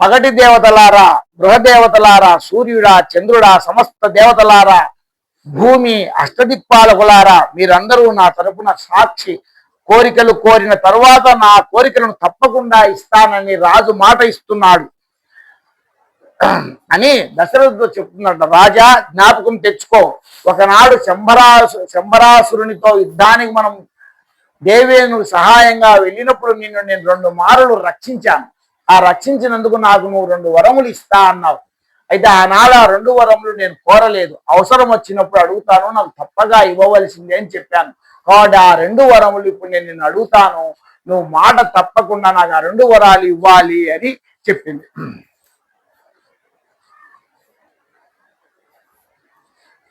పగటి దేవతలారా, గృహదేవతలారా, సూర్యుడా, చంద్రుడా, సమస్త దేవతలారా, భూమి అష్టదిక్పాలకులారా, మీరందరూ నా తరపున సాక్షి. కోరికలు కోరిన తర్వాత నా కోరికలను తప్పకుండా ఇస్తానని రాజు మాట ఇస్తున్నాడు అని దశరథుడు చెప్తున్నాడు. రాజా, జ్ఞాపకం తెచ్చుకో, ఒకనాడు శంబరాసురునితో యుద్ధానికి మనం దేవేనుడు సహాయంగా వెళ్ళినప్పుడు నిన్ను నేను 2 మారులు రక్షించాను. ఆ రక్షించినందుకు నాకు నువ్వు 2 వరములు ఇస్తా అన్నావు. అయితే ఆనాడు ఆ 2 వరములు నేను కోరలేదు, అవసరం వచ్చినప్పుడు అడుగుతాను, నాకు తప్పగా ఇవ్వవలసిందే అని చెప్పాను. కాబట్టి ఆ 2 వరములు ఇప్పుడు నేను నిన్ను అడుగుతాను, నువ్వు మాట తప్పకుండా నాకు ఆ 2 వరాలు ఇవ్వాలి అని చెప్పింది.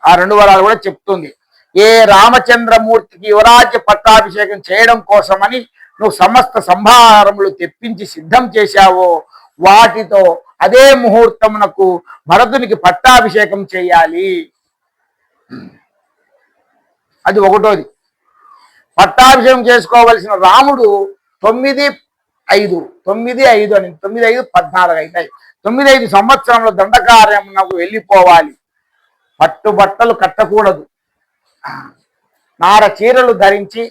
ఆ 2 వరాలు కూడా చెప్తుంది. ఏ రామచంద్రమూర్తికి యువరాజ్య పట్టాభిషేకం చేయడం కోసమని నువ్వు సమస్త సంభారములు తెప్పించి సిద్ధం చేశావో వాటితో అదే ముహూర్తమునకు భరతునికి పట్టాభిషేకం చేయాలి. అది ఒకటోది. పట్టాభిషేకం చేసుకోవలసిన రాముడు 9, 5 అని 9, 5, 14 అవుతాయి. 9, 5 సంవత్సరంలో దండకార్యమునకు వెళ్ళిపోవాలి. పట్టుబట్టలు కట్టకూడదు, నార చీరలు ధరించి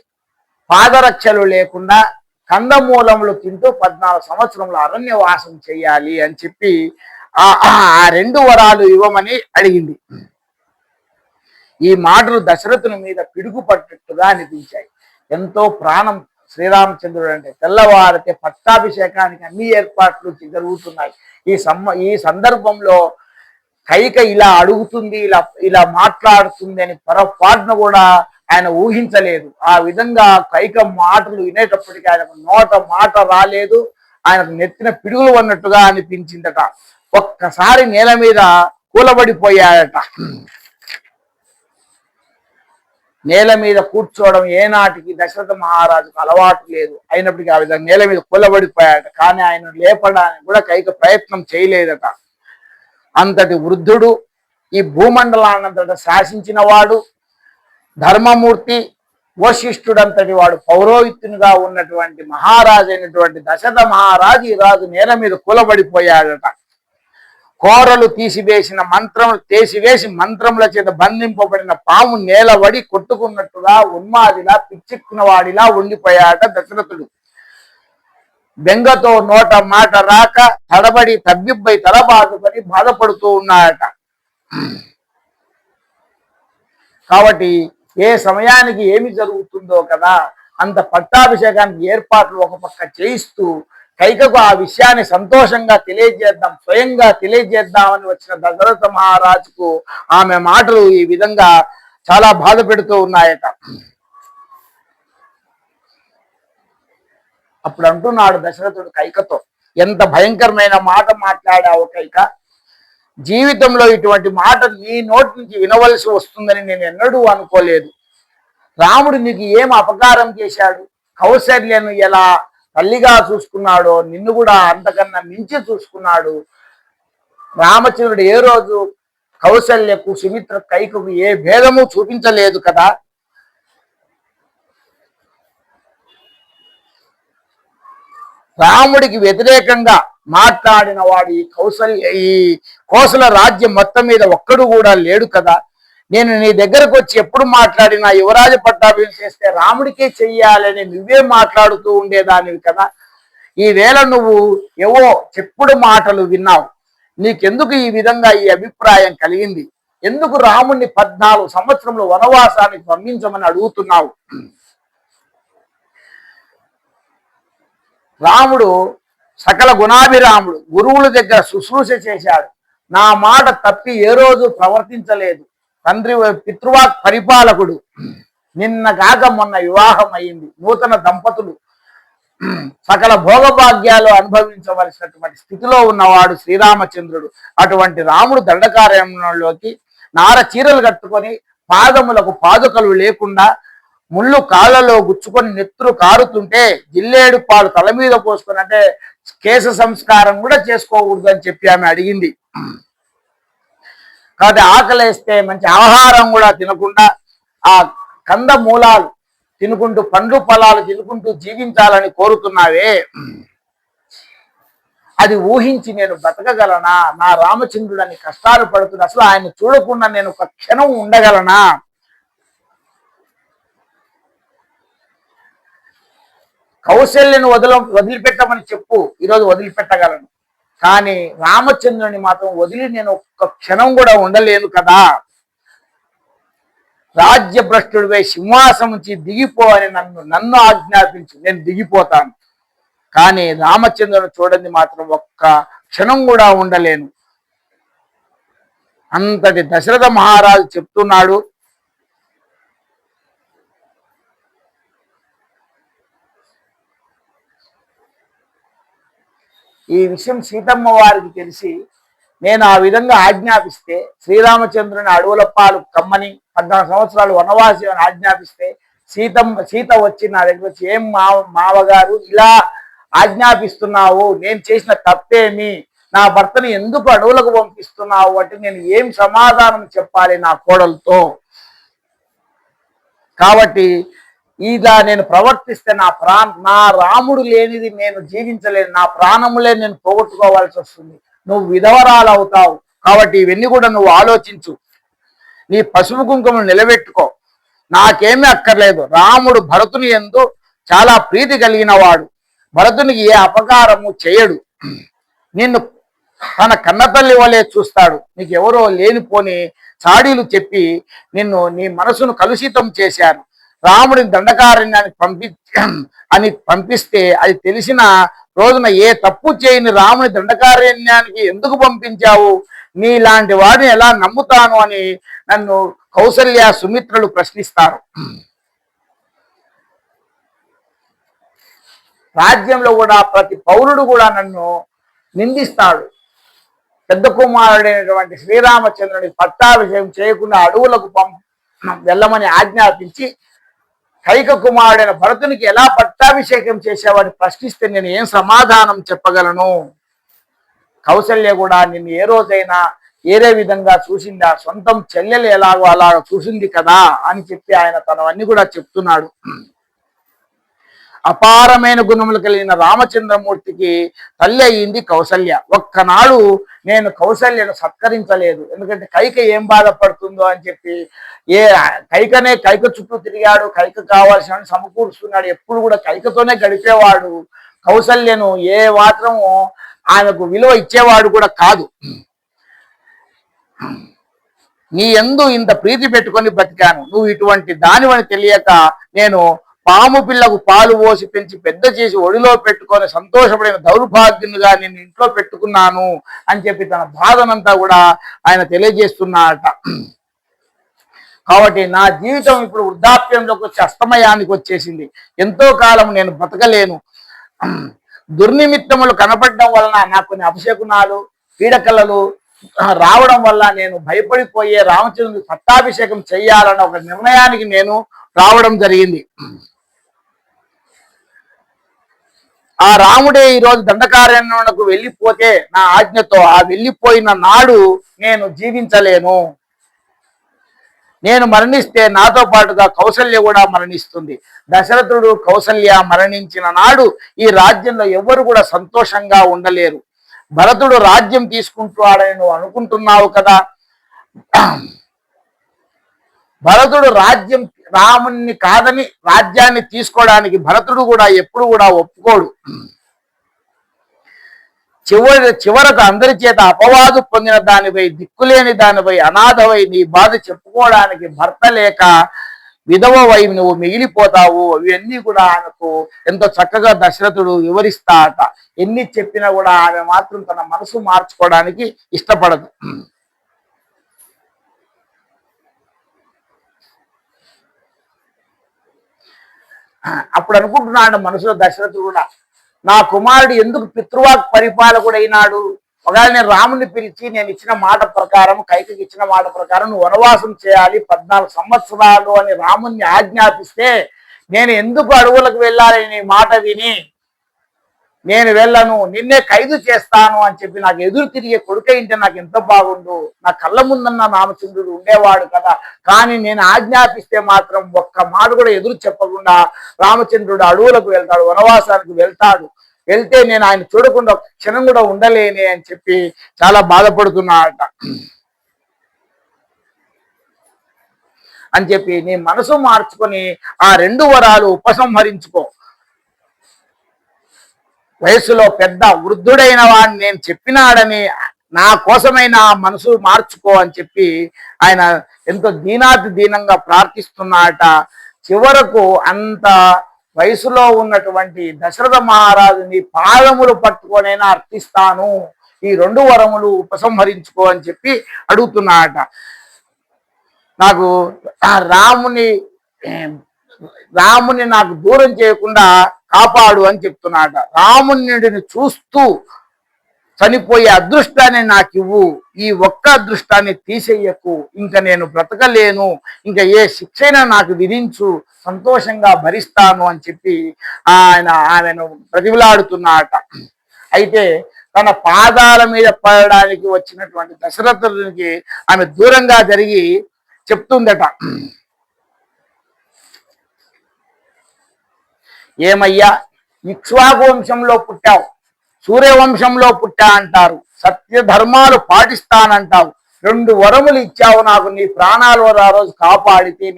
పాదరక్షలు లేకుండా కందమూలములు తింటూ 14 సంవత్సరంలో అరణ్యవాసం చేయాలి అని చెప్పి ఆ 2 వరాలు ఇవ్వమని అడిగింది. ఈ మాటలు దశరథుని మీద పిడుగు పట్టట్టుగా అనిపించాయి. ఎంతో ప్రాణం శ్రీరామచంద్రుడు అంటే. తెల్లవారితే పట్టాభిషేకానికి అన్ని ఏర్పాట్లు జరుగుతున్నాయి. ఈ సందర్భంలో కైక ఇలా అడుగుతుంది, ఇలా మాట్లాడుతుంది అని పొరపాటును కూడా ఆయన ఊహించలేదు. ఆ విధంగా కైక మాటలు వినేటప్పటికీ ఆయనకు నోట మాట రాలేదు, ఆయనకు నెత్తిన పిడుగులు అన్నట్టుగా అనిపించిందట. ఒక్కసారి నేల మీద కూలబడిపోయాడట. నేల మీద కూర్చోవడం ఏనాటికి దశరథ మహారాజుకు అలవాటు లేదు. అయినప్పటికీ ఆ విధంగా నేల మీద కొల్లబడిపోయాట. కానీ ఆయన లేపడానికి కూడా కైక ప్రయత్నం చేయలేదట. అంతటి వృద్ధుడు, ఈ భూమండలాన్నంతట శాసించిన వాడు, ధర్మమూర్తి, వశిష్ఠుడంతటి వాడు పౌరోహిత్యునిగా ఉన్నటువంటి మహారాజు అయినటువంటి దశరథ మహారాజు ఈ రాజు నేల మీద కూలబడిపోయాడట. కోరలు తీసివేసి మంత్రముల చేత బంధింపబడిన పాము నేలబడి కొట్టుకున్నట్టుగా ఉన్మాదిలా పిచ్చెక్కిన వాడిలా ఉండిపోయాట దశరథుడు. బెంగతో నోట మాట రాక తడబడి తబ్బిబ్బై తలబాదుకొని బాధపడుతూ ఉన్నాడట. కాబట్టి ఏ సమయానికి ఏమి జరుగుతుందో కదా, అంత పట్టాభిషేకానికి ఏర్పాట్లు ఒక పక్క చేయిస్తూ కైకకు ఆ విషయాన్ని సంతోషంగా తెలియజేద్దాం, స్వయంగా తెలియజేద్దామని వచ్చిన దశరథ మహారాజుకు ఆమె మాటలు ఈ విధంగా చాలా బాధ పెడుతూ ఉన్నాయట. అప్పుడు అంటున్నాడు దశరథుడు కైకతో, ఎంత భయంకరమైన మాట మాట్లాడావు కైక, జీవితంలో ఇటువంటి మాట నీ నోటి నుంచి వినవలసి వస్తుందని నేను ఎన్నడూ అనుకోలేదు. రాముడు నీకు ఏం అపకారం చేశాడు? కౌసల్యను ఎలా తల్లిగా చూసుకున్నాడో నిన్ను కూడా అంతకన్నా మించి చూసుకున్నాడు. రామచంద్రుడు ఏ రోజు కౌసల్యకు, సుమిత్ర, కైకకు ఏ భేదము చూపించలేదు కదా. రాముడికి వ్యతిరేకంగా మాట్లాడిన వాడు ఈ కోసల రాజ్యం మొత్తం మీద ఒక్కడు కూడా లేడు కదా. నేను నీ దగ్గరకు వచ్చి ఎప్పుడు మాట్లాడినా యువరాజ పట్టాభిషేకం చేస్తే రాముడికే చెయ్యాలని నువ్వే మాట్లాడుతూ ఉండేదానివి కదా. ఈవేళ నువ్వు ఏవో చెప్పుడు మాటలు విన్నావు. నీకెందుకు ఈ విధంగా ఈ అభిప్రాయం కలిగింది? ఎందుకు రాముడిని 14 సంవత్సరములు వనవాసానికి పంపించమని అడుగుతున్నావు? రాముడు సకల గుణాభిరాముడు, గురువుల దగ్గర శుశ్రూష చేశాడు. నా మాట తప్పి ఏ రోజు ప్రవర్తించలేదు. తండ్రి పితృవాక్ పరిపాలకుడు. నిన్న కాక మొన్న వివాహం అయింది. నూతన దంపతులు సకల భోగభాగ్యాలు అనుభవించవలసినటువంటి స్థితిలో ఉన్నవాడు శ్రీరామచంద్రుడు. అటువంటి రాముడు దండకారణ్యంలోకి నార చీరలు కట్టుకొని, పాదములకు పాదుకలు లేకుండా, ముళ్ళు కాళ్ళలో గుచ్చుకొని నెత్తురు కారుతుంటే జిల్లేడు పాలు తల మీద పోసుకొని, అంటే కేశ సంస్కారం కూడా చేసుకోకూడదు అని చెప్పి ఆమె అడిగింది. కాబట్టి ఆకలేస్తే మంచి ఆహారం కూడా తినకుండా ఆ కంద మూలాలు తినుకుంటూ, పండ్లు ఫలాలు తినుకుంటూ జీవించాలని కోరుతున్నావే, అది ఊహించి నేను బ్రతకగలనా? నా రామచంద్రుడని కష్టాలు పడుతున్నా, అసలు ఆయన చూడకుండా నేను ఒక క్షణం ఉండగలనా? కౌశల్యను వదిలిపెట్టమని చెప్పు, ఈరోజు వదిలిపెట్టగలను. కానీ రామచంద్రుని మాత్రం వదిలి నేను ఒక్క క్షణం కూడా ఉండలేను కదా. రాజ్య భ్రష్టుడిపై సింహాసం నుంచి దిగిపో అని నన్ను ఆజ్ఞాపించు, నేను దిగిపోతాను. కానీ రామచంద్రుని చూడండి మాత్రం ఒక్క క్షణం కూడా ఉండలేను. అంతటి దశరథ మహారాజు చెప్తున్నాడు. ఈ విషయం సీతమ్మ వారికి తెలిసి నేను ఆ విధంగా ఆజ్ఞాపిస్తే, శ్రీరామచంద్రుని అడవుల పాలు కమ్మని 14 సంవత్సరాలు వనవాసి అని ఆజ్ఞాపిస్తే, సీత వచ్చి నా దగ్గర వచ్చి, ఏం మావగారు ఇలా ఆజ్ఞాపిస్తున్నావు? నేను చేసిన తప్పేమి? నా భర్తని ఎందుకు అడవులకు పంపిస్తున్నావు అంటే నేను ఏం సమాధానం చెప్పాలి నా కోడలతో? కాబట్టి ఇలా నేను ప్రవర్తిస్తే నా రాముడు లేనిది నేను జీవించలేను, నా ప్రాణములే నేను పోగొట్టుకోవాల్సి వస్తుంది. నువ్వు విధవరాలు అవుతావు. కాబట్టి ఇవన్నీ కూడా నువ్వు ఆలోచించు. నీ పసుపు కుంకుమను నిలబెట్టుకో. నాకేమీ అక్కర్లేదు. రాముడు భరతుని యందు చాలా ప్రీతి కలిగిన వాడు. భరతునికి ఏ అపకారము చేయడు. నిన్ను తన కన్నతల్లి వలె చూస్తాడు. నీకు ఎవరో లేనిపోని చాడీలు చెప్పి నీ మనసును కలుషితం చేశారు. రాముడిని దండకారణ్యానికి పంపిస్తే అది తెలిసిన రోజున ఏ తప్పు చేయని రాముని దండకారణ్యానికి ఎందుకు పంపించావు? నీలాంటి వాడిని ఎలా నమ్ముతాను అని నన్ను కౌసల్య, సుమిత్రులు ప్రశ్నిస్తారు. రాజ్యంలో కూడా ప్రతి పౌరుడు కూడా నన్ను నిందిస్తాడు. పెద్ద కుమారుడైనటువంటి శ్రీరామచంద్రుని పట్టాభిషేకం చేయకుండా అడవులకు వెళ్ళమని ఆజ్ఞాపించి కైక కుమారుడైన భరతునికి ఎలా పట్టాభిషేకం చేసేవాడిని ప్రశ్నిస్తే నేను ఏం సమాధానం చెప్పగలను? కౌసల్య కూడా నిన్ను ఏ రోజైనా ఏరే విధంగా చూసిందా? సొంతం చెల్లెలు ఎలాగో అలా చూసింది కదా అని చెప్పి ఆయన తనవన్నీ కూడా చెప్తున్నాడు. అపారమైన గుణములు కలిగిన రామచంద్రమూర్తికి తల్లి అయింది కౌసల్య. ఒక్కనాడు నేను కౌసల్యను సత్కరించలేదు. ఎందుకంటే కైక ఏం బాధపడుతుందో అని చెప్పి కైక చుట్టూ తిరిగాడు. కైక కావాల్సిన సమకూరుస్తున్నాడు. ఎప్పుడు కూడా కైకతోనే గడిపేవాడు. కౌసల్యను ఏ మాత్రము ఆమెకు విలువ ఇచ్చేవాడు కూడా కాదు. నీ యందు ఇంత ప్రీతి పెట్టుకొని బతికాను, నువ్వు ఇటువంటి దానివని తెలియక నేను పాము పిల్లకు పాలు పోసి పెంచి పెద్ద చేసి ఒడిలో పెట్టుకొని సంతోషపడిన దౌర్భాగ్యునిగా నేను ఇంట్లో పెట్టుకున్నాను అని చెప్పి తన బాధనంతా కూడా ఆయన తెలియజేస్తున్నాడట. కాబట్టి నా జీవితం ఇప్పుడు వృద్ధాప్యంలోకి వచ్చి అస్తమయానికి వచ్చేసింది. ఎంతో కాలం నేను బతకలేను. దుర్నిమిత్తములు కనపడడం వలన నాకు కొన్ని అభిషేకునాలు పీడకలలు రావడం వల్ల నేను భయపడిపోయే రామచంద్రుడికి పట్టాభిషేకం చెయ్యాలన్న ఒక నిర్ణయానికి నేను రావడం జరిగింది. ఆ రాముడే ఈరోజు దండకారణ్యమునకు వెళ్ళిపోతే నా ఆజ్ఞతో ఆ వెళ్ళిపోయిన నాడు నేను జీవించలేను. నేను మరణిస్తే నాతో పాటుగా కౌసల్య కూడా మరణిస్తుంది. దశరథుడు కౌసల్య మరణించిన నాడు ఈ రాజ్యంలో ఎవరు కూడా సంతోషంగా ఉండలేరు. భరతుడు రాజ్యం తీసుకుంటాడని నువ్వు అనుకుంటున్నావు కదా. భరతుడు రాముని కాదని రాజ్యాన్ని తీసుకోవడానికి భరతుడు కూడా ఎప్పుడు కూడా ఒప్పుకోడు. చివరకు అందరి చేత అపవాదు పొందిన దానిపై, దిక్కులేని దానిపై, అనాథవై నీ బాధ చెప్పుకోవడానికి భర్త లేక విధవవై నువ్వు మిగిలిపోతావు. ఇవన్నీ కూడా ఆయనకు ఎంతో చక్కగా దశరథుడు వివరిస్తాట. ఎన్ని చెప్పినా కూడా ఆమె మాత్రం తన మనసు మార్చుకోవడానికి ఇష్టపడదు. అప్పుడు అనుకుంటున్నాడు మనసులో దశరథుడు కూడా, నా కుమారుడు ఎందుకు పితృవాక్ పరిపాలకుడైనాడు? ఒకవేళ నేను రాముని పిలిచి నేను ఇచ్చిన మాట ప్రకారం, కైకకి ఇచ్చిన మాట ప్రకారం నువ్వు వనవాసం చేయాలి 14 సంవత్సరాలు అని రాముని ఆజ్ఞాపిస్తే నేను ఎందుకు అడవులకు వెళ్ళాలని నీ మాట విని నేను వెళ్ళను, నిన్నే ఖైదు చేస్తాను అని చెప్పి నాకు ఎదురు తిరిగే కొడుకైంటే నాకు ఎంత బాగుండు. నా కళ్ళ ముందన్న రామచంద్రుడు ఉండేవాడు కదా. కానీ నేను ఆజ్ఞాపిస్తే మాత్రం ఒక్క మాట కూడా ఎదురు చెప్పకుండా రామచంద్రుడు అడవులకు వెళ్తాడు, వనవాసానికి వెళ్తాడు. వెళ్తే నేను ఆయన చూడకుండా క్షణం కూడా ఉండలేని అని చెప్పి చాలా బాధపడుతున్నాడట. అని చెప్పి నీ మనసు మార్చుకొని ఆ 2 వరాలు ఉపసంహరించుకో. వయసులో పెద్ద వృద్ధుడైన వాడిని నేను చెప్పినాడని నా కోసమైనా మనసు మార్చుకో అని చెప్పి ఆయన ఎంతో దీనాతి దీనంగా ప్రార్థిస్తున్నాడట. చివరకు అంత వయసులో ఉన్నటువంటి దశరథ మహారాజుని పాదములు పట్టుకొనైనా అర్థిస్తాను, ఈ 2 వరములు ఉపసంహరించుకో అని చెప్పి అడుగుతున్నాడట. నాకు రాముని నాకు దూరం చేయకుండా కాపాడు అని చెప్తున్నాడ. రామునిని చూస్తూ చనిపోయే అదృష్టాన్ని నాకు ఇవ్వు, ఈ ఒక్క అదృష్టాన్ని తీసేయకు, ఇంకా నేను బ్రతకలేను, ఇంకా ఏ శిక్షైనా నాకు విధించు, సంతోషంగా భరిస్తాను అని చెప్పి ఆమెను ప్రతిమలాడుతున్నాడట. అయితే తన పాదాల మీద పడడానికి వచ్చినటువంటి దశరథునికి ఆమె దూరంగా జరిగి చెప్తుందట, ఏమయ్యా ఇక్ష్వాకు వంశంలో పుట్టావు, సూర్యవంశంలో పుట్టా అంటారు, సత్యధర్మాలు పాటిస్తానంటావు, 2 వరములు ఇచ్చావు నాకు, నీ ప్రాణాలు ఆ రోజు కాపాడితే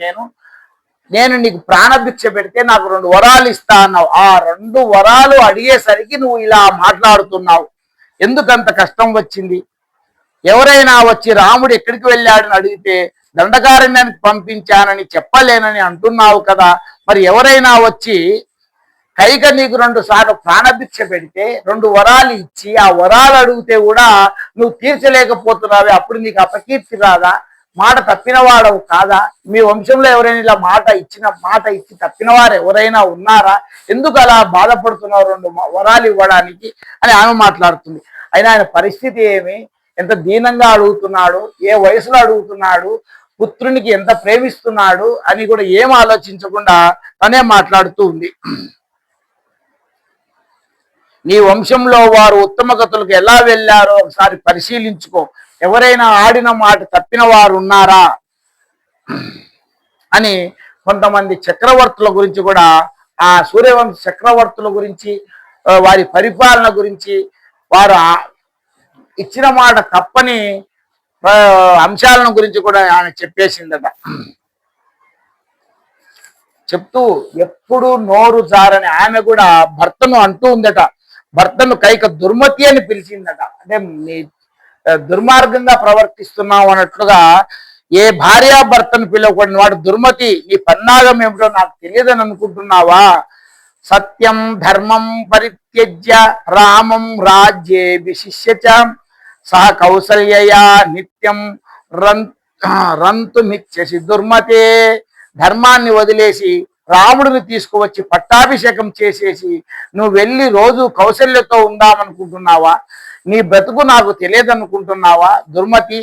నేను నీకు ప్రాణభిక్ష పెడితే నాకు 2 వరాలు ఇస్తా అన్నావు. ఆ 2 వరాలు అడిగేసరికి నువ్వు ఇలా మాట్లాడుతున్నావు. ఎందుకంత కష్టం వచ్చింది? ఎవరైనా వచ్చి రాముడు ఎక్కడికి వెళ్ళాడని అడిగితే దండకారణ్యానికి పంపించానని చెప్పలేనని అంటున్నావు కదా. మరి ఎవరైనా వచ్చి కైక నీకు 2 సార్లు ప్రాణభిక్ష పెడితే 2 వరాలు ఇచ్చి ఆ వరాలు అడిగితే కూడా నువ్వు తీర్చలేకపోతున్నావే, అప్పుడు నీకు అపకీర్తి రాదా? మాట తప్పినవాడవు కాదా? మీ వంశంలో ఎవరైనా ఇలా మాట ఇచ్చి తప్పినవారు ఎవరైనా ఉన్నారా? ఎందుకు అలా బాధపడుతున్నావు 2 వరాలు ఇవ్వడానికి అని ఆమె మాట్లాడుతుంది. అయినా ఆయన పరిస్థితి ఏమి, ఎంత దీనంగా అడుగుతున్నాడు, ఏ వయసులో అడుగుతున్నాడు, పుత్రునికి ఎంత ప్రేమిస్తున్నాడు అని కూడా ఏం ఆలోచించకుండా తనే మాట్లాడుతూ ఉంది. నీ వంశంలో వారు ఉత్తమ గతులకు ఎలా వెళ్ళారో ఒకసారి పరిశీలించుకో, ఎవరైనా ఆడిన మాట తప్పిన వారు ఉన్నారా అని కొంతమంది చక్రవర్తుల గురించి కూడా, ఆ సూర్యవంశ చక్రవర్తుల గురించి, వారి పరిపాలన గురించి, వారు ఇచ్చిన మాట తప్పని అంశాలను గురించి కూడా ఆయన చెప్పేసిందట. చెప్తూ ఎప్పుడు నోరు జారని ఆమె కూడా భర్తను అంటూ ఉందట. భర్తను కైక దుర్మతి అని పిలిచిందట. అంటే నీ దుర్మార్గంగా ప్రవర్తిస్తున్నావు అన్నట్లుగా, ఏ భార్యాభర్తను పిలవకూడని వాడు దుర్మతి, నీ పన్నాగం ఏమిటో నాకు తెలియదని అనుకుంటున్నావా? సత్యం ధర్మం పరిత్యజ్య రామం రాజ్యే విశిష్యచ సహ కౌసల్యయా నిత్యం రంతుమిచ్చసి దుర్మతే. ధర్మాన్ని వదిలేసి రాముడిని తీసుకువచ్చి పట్టాభిషేకం చేసేసి నువ్వు వెళ్ళి రోజు కౌశల్యతో ఉందామనుకుంటున్నావా? నీ బ్రతుకు నాకు తెలియదనుకుంటున్నావా? దుర్మతి,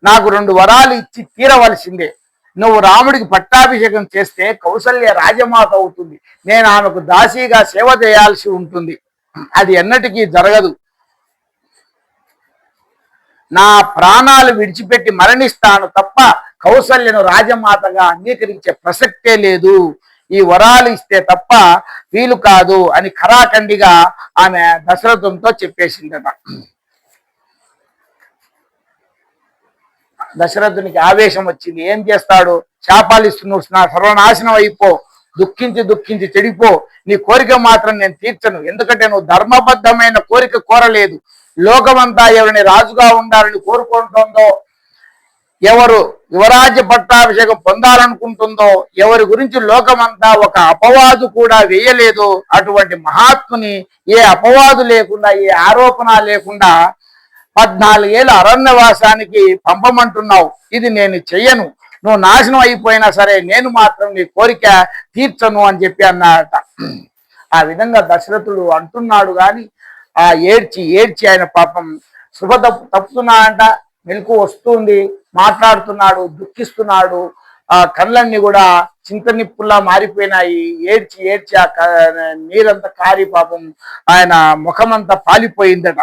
నాకు 2 వరాలు ఇచ్చి తీరవలసిందే. నువ్వు రాముడికి పట్టాభిషేకం చేస్తే కౌసల్య రాజమాత అవుతుంది, నేను ఆమెకు దాసీగా సేవ చేయాల్సి ఉంటుంది. అది ఎన్నటికీ జరగదు. నా ప్రాణాలు విడిచిపెట్టి మరణిస్తాను తప్ప కౌసల్యను రాజమాతగా అంగీకరించే ప్రసక్తే లేదు. ఈ వరాలు ఇస్తే తప్ప వీలు కాదు అని ఖరాఖండిగా ఆమె దశరథంతో చెప్పేసిందట. దశరథునికి ఆవేశం వచ్చింది. ఏం చేస్తాడు? శాపాలు ఇస్తున్నాడు, సర్వనాశనం అయిపో, దుఃఖించి దుఃఖించి చెడిపో, నీ కోరిక మాత్రం నేను తీర్చను, ఎందుకంటే నువ్వు ధర్మబద్ధమైన కోరిక కోరలేదు. లోకమంతా ఎవరిని రాజుగా ఉండాలని కోరుకుంటుందో, ఎవరు యువరాజ్య పట్టాభిషేకం పొందాలనుకుంటుందో, ఎవరి గురించి లోకమంతా ఒక అపవాదు కూడా వేయలేదు, అటువంటి మహాత్ముని ఏ అపవాదు లేకుండా, ఏ ఆరోపణ లేకుండా 14 ఏళ్ళ అరణ్యవాసానికి పంపమంటున్నావు. ఇది నేను చెయ్యను, నువ్వు నాశనం అయిపోయినా సరే నేను మాత్రం నీ కోరిక తీర్చను అని చెప్పి అన్నాడట. ఆ విధంగా దశరథుడు అంటున్నాడు. కానీ ఆ ఏడ్చి ఏడ్చి ఆయన పాపం శుభ తప్పుతున్నాడంట. మెలకు వస్తుంది, మాట్లాడుతున్నాడు, దుఃఖిస్తున్నాడు. ఆ కళ్ళన్నీ కూడా చింతనిప్పుల్లా మారిపోయినాయి. ఏడ్చి ఏడ్చి ఆ నీరంతా కారి పాపం ఆయన ముఖమంతా పాలిపోయిందట.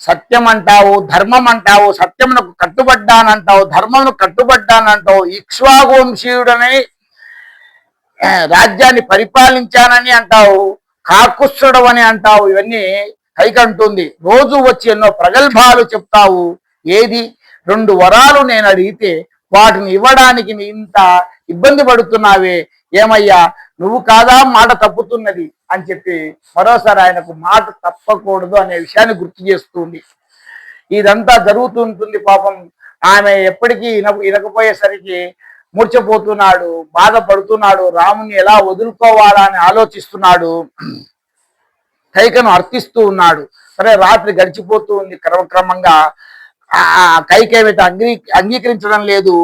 సత్యం అంటావు, ధర్మం అంటావు, సత్యమునకు కట్టుబడ్డానంటావు, ధర్మమును కట్టుబడ్డానంటావు, ఇక్ష్వాకువంశీయుడని రాజ్యాన్ని పరిపాలించానని అంటావు, కాకుత్సుడు అని అంటావు. ఇవన్నీ కైకంటుంది. రోజు వచ్చి ఎన్నో ప్రగల్భాలు చెప్తావు. ఏది 2 వరాలు నేను అడిగితే వాటిని ఇవ్వడానికి ఇంత ఇబ్బంది పడుతున్నావే, ఏమయ్యా నువ్వు కాదా మాట తప్పుతున్నది అని చెప్పి మరోసారి ఆయనకు మాట తప్పకూడదు అనే విషయాన్ని గుర్తు చేస్తుంది. ఇదంతా జరుగుతుంటుంది. పాపం ఆమె ఎప్పటికీ ఇనకపోయేసరికి మూర్చపోతున్నాడు, బాధపడుతున్నాడు, రాముని ఎలా వదులుకోవాలా అని ఆలోచిస్తున్నాడు, కైకను అర్థిస్తూ ఉన్నాడు. సరే, రాత్రి గడిచిపోతూ ఉంది. క్రమక్రమంగా కైకేమిటి అంగీకరించడం లేదు.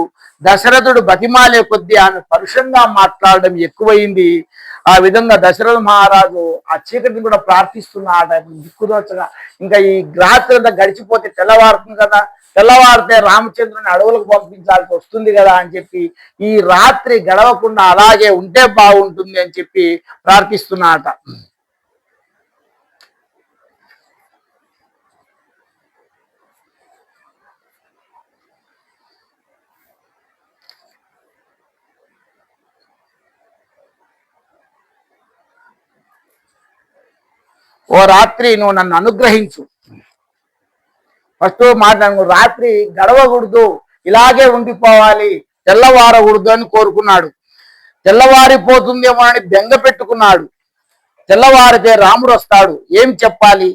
దశరథుడు బతిమాలే కొద్దీ ఆమె పరుషంగా మాట్లాడడం ఎక్కువైంది. ఆ విధంగా దశరథ మహారాజు ఆ చీకటిని కూడా ప్రార్థిస్తున్నాడు. దిక్కుదోచగా ఇంకా ఈ రాత్రి గడిచిపోతే తెల్లవారుతుంది కదా, తెల్లవారితే రామచంద్రుని అడవులకు పంపించాల్సి వస్తుంది కదా అని చెప్పి ఈ రాత్రి గడవకుండా అలాగే ఉంటే బాగుంటుంది అని చెప్పి ప్రార్థిస్తున్నాట. ఓ రాత్రి నువ్వు నన్ను అనుగ్రహించు. ఫస్ట్ మాట, రాత్రి గడవకూడదు, ఇలాగే ఉండిపోవాలి, తెల్లవారకూడదు అని కోరుకున్నాడు. తెల్లవారిపోతుందేమో అని బెంగ పెట్టుకున్నాడు. తెల్లవారితే రాముడు వస్తాడు, ఏం చెప్పాలి,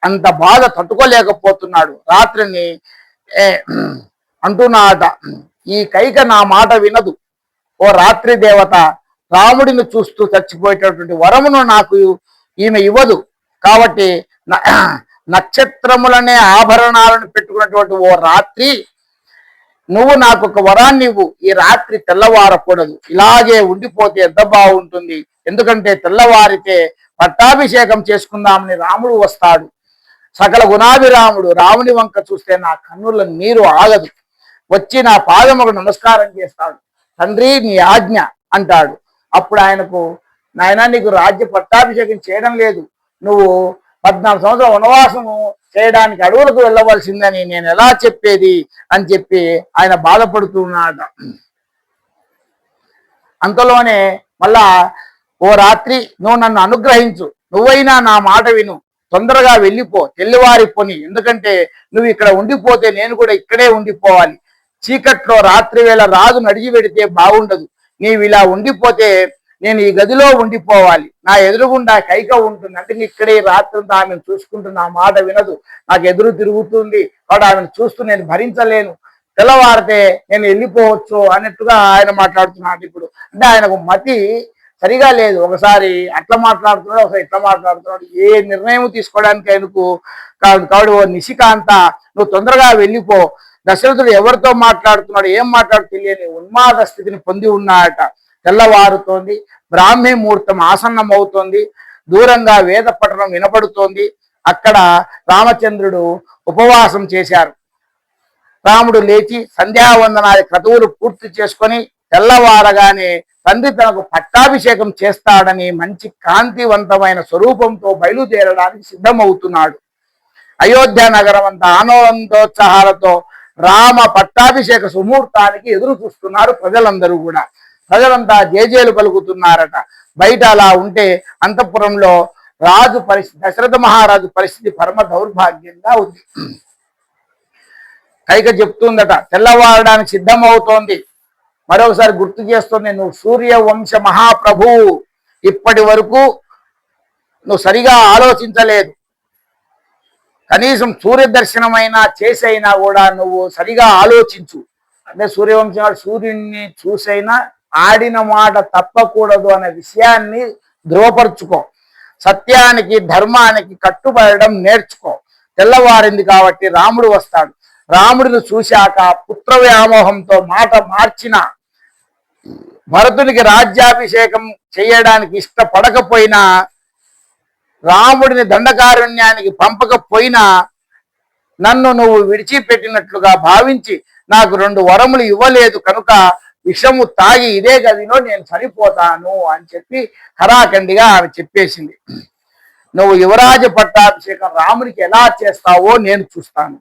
అంత బాధ తట్టుకోలేకపోతున్నాడు. రాత్రిని అంటున్నాట, ఈ కైక నా మాట వినదు. ఓ రాత్రి దేవత, రాముడిని చూస్తూ చచ్చిపోయేటటువంటి వరమును నాకు ఈమె ఇవ్వదు. కాబట్టి నక్షత్రములనే ఆభరణాలను పెట్టుకున్నటువంటి ఓ రాత్రి నువ్వు నాకు ఒక వరాన్ని ఇవ్వు, ఈ రాత్రి తెల్లవారకూడదు, ఇలాగే ఉండిపోతే ఎంత బాగుంటుంది. ఎందుకంటే తెల్లవారితే పట్టాభిషేకం చేసుకుందామని రాముడు వస్తాడు. సకల గుణాభిరాముడు రాముని వంక చూస్తే నా కన్నుల నీరు ఆగదు. వచ్చి నా పాదముకు నమస్కారం చేస్తాడు. తండ్రి నీ ఆజ్ఞ అంటాడు. అప్పుడు ఆయనకు, నాయన నీకు రాజ్య పట్టాభిషేకం చేయడం లేదు, నువ్వు 14 సంవత్సరాల వనవాసము చేయడానికి అడవులకు వెళ్ళవలసిందని నేను ఎలా చెప్పేది అని చెప్పి ఆయన బాధపడుతున్నాడ. అంతలోనే మళ్ళా, ఓ రాత్రి నువ్వు నన్ను అనుగ్రహించు, నువ్వైనా నా మాట విను, తొందరగా వెళ్ళిపో, తెల్లివారిపోని. ఎందుకంటే నువ్వు ఇక్కడ ఉండిపోతే నేను కూడా ఇక్కడే ఉండిపోవాలి. చీకట్లో రాత్రి వేళ రాజు నడిచి పెడితే బాగుండదు. నీవు ఇలా ఉండిపోతే నేను ఈ గదిలో ఉండిపోవాలి. నా ఎదురుగుండా కైక ఉంటుంది, అంటే ఇక్కడే రాత్రంతా ఆమెను చూసుకుంటూ నా మాట వినదు, నాకు ఎదురు తిరుగుతుంది, వాడు ఆమెను చూస్తూ నేను భరించలేను, తెల్లవారితే నేను వెళ్ళిపోవచ్చు అన్నట్టుగా ఆయన మాట్లాడుతున్నాడు. ఇప్పుడు అంటే ఆయనకు మతి సరిగా లేదు. ఒకసారి అట్లా మాట్లాడుతున్నాడు, ఒకసారి ఇట్లా మాట్లాడుతున్నాడు. ఏ నిర్ణయం తీసుకోవడానికి ఆయనకు కాదు. ఓ నిశికాంత, నువ్వు తొందరగా వెళ్ళిపో. దశరథుడు ఎవరితో మాట్లాడుతున్నాడు, ఏం మాట్లాడు తెలియని ఉన్మాద స్థితిని పొంది ఉన్నాడట. తెల్లవారుతోంది, బ్రాహ్మీ ముహూర్తం ఆసన్నం అవుతోంది, దూరంగా వేద పఠనం వినపడుతోంది. అక్కడ రామచంద్రుడు ఉపవాసం చేశారు. రాముడు లేచి సంధ్యావందనాది క్రతువులు పూర్తి చేసుకొని తెల్లవారగానే తండ్రి తనకు పట్టాభిషేకం చేస్తాడని మంచి కాంతివంతమైన స్వరూపంతో బయలుదేరడానికి సిద్ధమవుతున్నాడు. అయోధ్య నగరం అంతా ఆనందోత్సాహాలతో రామ పట్టాభిషేక సుముహూర్తానికి ఎదురు చూస్తున్నారు ప్రజలందరూ కూడా. ప్రజలంతా జేజేలు పలుకుతున్నారట. బయట అలా ఉంటే అంతఃపురంలో రాజు పరిస్థితి, దశరథ మహారాజు పరిస్థితి పరమ దౌర్భాగ్యంగా ఉంది. కైక చెప్తుందట, తెల్లవారడానికి సిద్ధమవుతోంది. మరొకసారి గుర్తు చేస్తుంది, నువ్వు సూర్యవంశ మహాప్రభువు, ఇప్పటి వరకు నువ్వు సరిగా ఆలోచించలేదు. కనీసం సూర్య దర్శనమైనా చేసైనా కూడా నువ్వు సరిగా ఆలోచించు. అంటే సూర్యవంశం వాడు సూర్యుడిని చూసైనా ఆడిన మాట తప్పకూడదు అనే విషయాన్ని ధృవపరుచుకో. సత్యానికి ధర్మానికి కట్టుబడడం నేర్చుకో. తెల్లవారింది కాబట్టి రాముడు వస్తాడు. రాముడిని చూశాక పుత్ర వ్యామోహంతో మాట మార్చిన భరతునికి రాజ్యాభిషేకం చేయడానికి ఇష్టపడకపోయినా, రాముడిని దండకారణ్యానికి పంపకపోయినా నన్ను నువ్వు విడిచిపెట్టినట్లుగా భావించి నాకు 2 వరములు ఇవ్వలేదు కనుక విషము తాగి ఇదే గదిలో నేను చనిపోతాను అని చెప్పి ఖరాఖండిగా ఆమె చెప్పేసింది. నువ్వు యువరాజ పట్టాభిషేకం రాముడికి ఎలా చేస్తావో నేను చూస్తాను.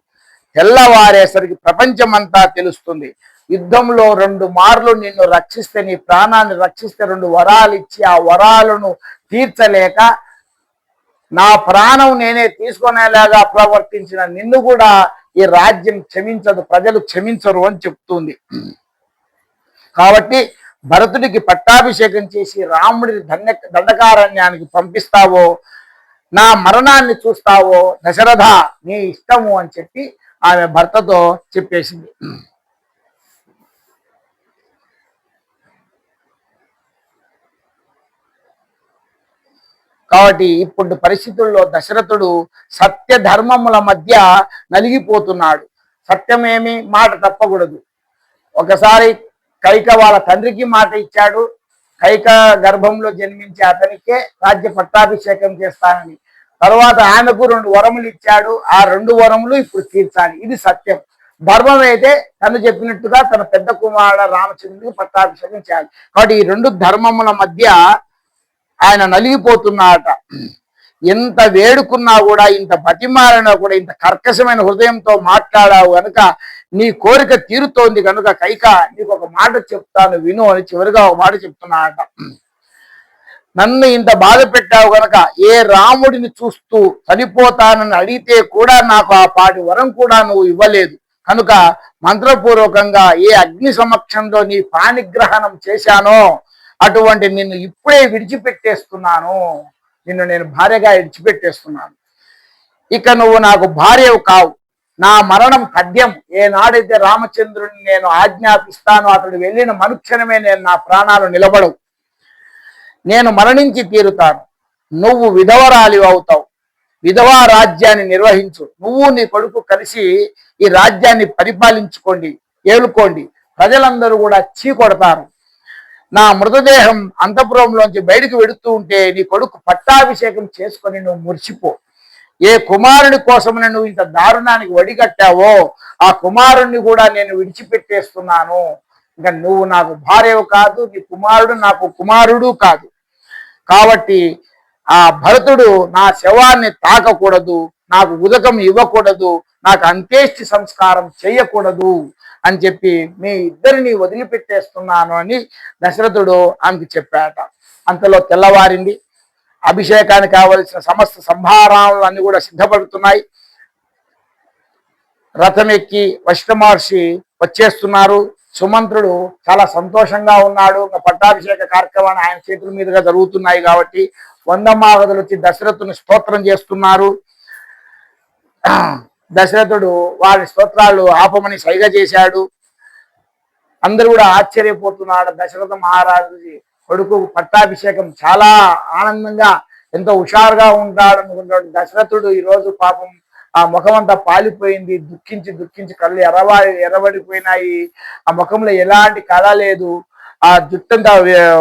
తెల్లవారేసరికి ప్రపంచమంతా తెలుస్తుంది. యుద్ధంలో 2 మార్లు నిన్ను రక్షిస్తే, నీ ప్రాణాన్ని రక్షిస్తే 2 వరాలు ఇచ్చి ఆ వరాలను తీర్చలేక నా ప్రాణం నేనే తీసుకునేలాగా ప్రవర్తించిన నిన్ను కూడా ఈ రాజ్యం క్షమించదు, ప్రజలు క్షమించరు అని చెప్తుంది. కాబట్టి భరతుడికి పట్టాభిషేకం చేసి రాముడిని దండకారణ్యానికి పంపిస్తావో, నా మరణాన్ని చూస్తావో దశరథ నీ ఇష్టము అని చెప్పి ఆమె భర్తతో చెప్పేసింది. కాబట్టి ఇప్పుడు పరిస్థితుల్లో దశరథుడు సత్య ధర్మముల మధ్య నలిగిపోతున్నాడు. సత్యమేమి, మాట తప్పకూడదు. ఒకసారి కైక వాళ్ళ తండ్రికి మాట ఇచ్చాడు, కైక గర్భంలో జన్మించే అతనికే రాజ్య పట్టాభిషేకం చేస్తానని. తర్వాత ఆమెకు 2 వరములు ఇచ్చాడు, ఆ 2 వరములు ఇప్పుడు తీర్చాలి. ఇది సత్యం. ధర్మం అయితే తను చెప్పినట్టుగా తన పెద్ద కుమారుడు రామచంద్రుడికి పట్టాభిషేకం చేయాలి. కాబట్టి ఈ 2 ధర్మముల మధ్య ఆయన నలిగిపోతున్నాడట. ఎంత వేడుకున్నా కూడా, ఇంత బతిమారినా కూడా, ఇంత కర్కశమైన హృదయంతో మాట్లాడావు కనుక నీ కోరిక తీరుతోంది కనుక కైక నీకు ఒక మాట చెప్తాను విను అని చివరిగా ఒక మాట చెప్తున్నాడట. నన్ను ఇంత బాధ పెట్టావు కనుక ఏ రాముడిని చూస్తూ చనిపోతానని అడిగితే కూడా నాకు ఆ పాటి వరం కూడా నువ్వు ఇవ్వలేదు కనుక మంత్రపూర్వకంగా ఏ అగ్ని సమక్షంలో నీ పాణిగ్రహణం చేశానో అటువంటి నిన్ను ఇప్పుడే విడిచిపెట్టేస్తున్నాను. నిన్ను నేను భార్యగా విడిచిపెట్టేస్తున్నాను. ఇక నువ్వు నాకు భార్యవు కావు. నా మరణం తథ్యం. ఏనాడైతే రామచంద్రుడిని నేను ఆజ్ఞాపిస్తానో అతడు వెళ్ళిన మనుక్షణమే నేను నా ప్రాణాలు నిలబడవు. నేను మరణించి తీరుతాను. నువ్వు విధవరాలి అవుతావు. విధవా రాజ్యాన్ని నిర్వహించు. నువ్వు నీ కొడుకు కలిసి ఈ రాజ్యాన్ని పరిపాలించుకోండి. ఏలుకోండి. ప్రజలందరూ కూడా చీకొడతారు. నా మృతదేహం అంతఃపురంలోంచి బయటకు వెడుతూ ఉంటే నీ కొడుకు పట్టాభిషేకం చేసుకొని నువ్వు మురిసిపో. ఏ కుమారుని కోసమని నువ్వు ఇంత దారుణానికి వడిగట్టావో ఆ కుమారుణ్ణి కూడా నేను విడిచిపెట్టేస్తున్నాను. ఇంకా నువ్వు నాకు భార్యవు కాదు, నీ కుమారుడు నాకు కుమారుడు కాదు. కాబట్టి ఆ భరతుడు నా శవాన్ని తాకకూడదు, నాకు ఉదకం ఇవ్వకూడదు, నాకు అంత్యేష్టి సంస్కారం చేయకూడదు అని చెప్పి మీ ఇద్దరిని వదిలిపెట్టేస్తున్నాను అని దశరథుడు ఆమెకి చెప్పాట. అంతలో తెల్లవారింది. అభిషేకానికి కావలసిన సమస్త సంభారాలు అన్ని కూడా సిద్ధపడుతున్నాయి. రథం ఎక్కి వశిష్ఠ మహర్షి వచ్చేస్తున్నారు. సుమంత్రుడు చాలా సంతోషంగా ఉన్నాడు. పట్టాభిషేక కార్యక్రమాన్ని ఆయన చేతుల మీదుగా జరుగుతున్నాయి కాబట్టి 100 మాగధులు వచ్చి దశరథుని స్తోత్రం చేస్తున్నారు. దశరథుడు వారి స్తోత్రాలు ఆపమని సైగ చేశాడు. అందరూ కూడా ఆశ్చర్యపోతున్నాడు. దశరథ మహారాజు కొడుకు పట్టాభిషేకం చాలా ఆనందంగా ఎంతో హుషారుగా ఉంటాడు అనుకుంటాడు. దశరథుడు ఈరోజు పాపం ఆ ముఖం అంతా పాలిపోయింది. దుఃఖించి దుఃఖించి కళ్ళు ఎర్రబడిపోయినాయి. ఆ ముఖంలో ఎలాంటి కళ లేదు. ఆ జుట్టంతా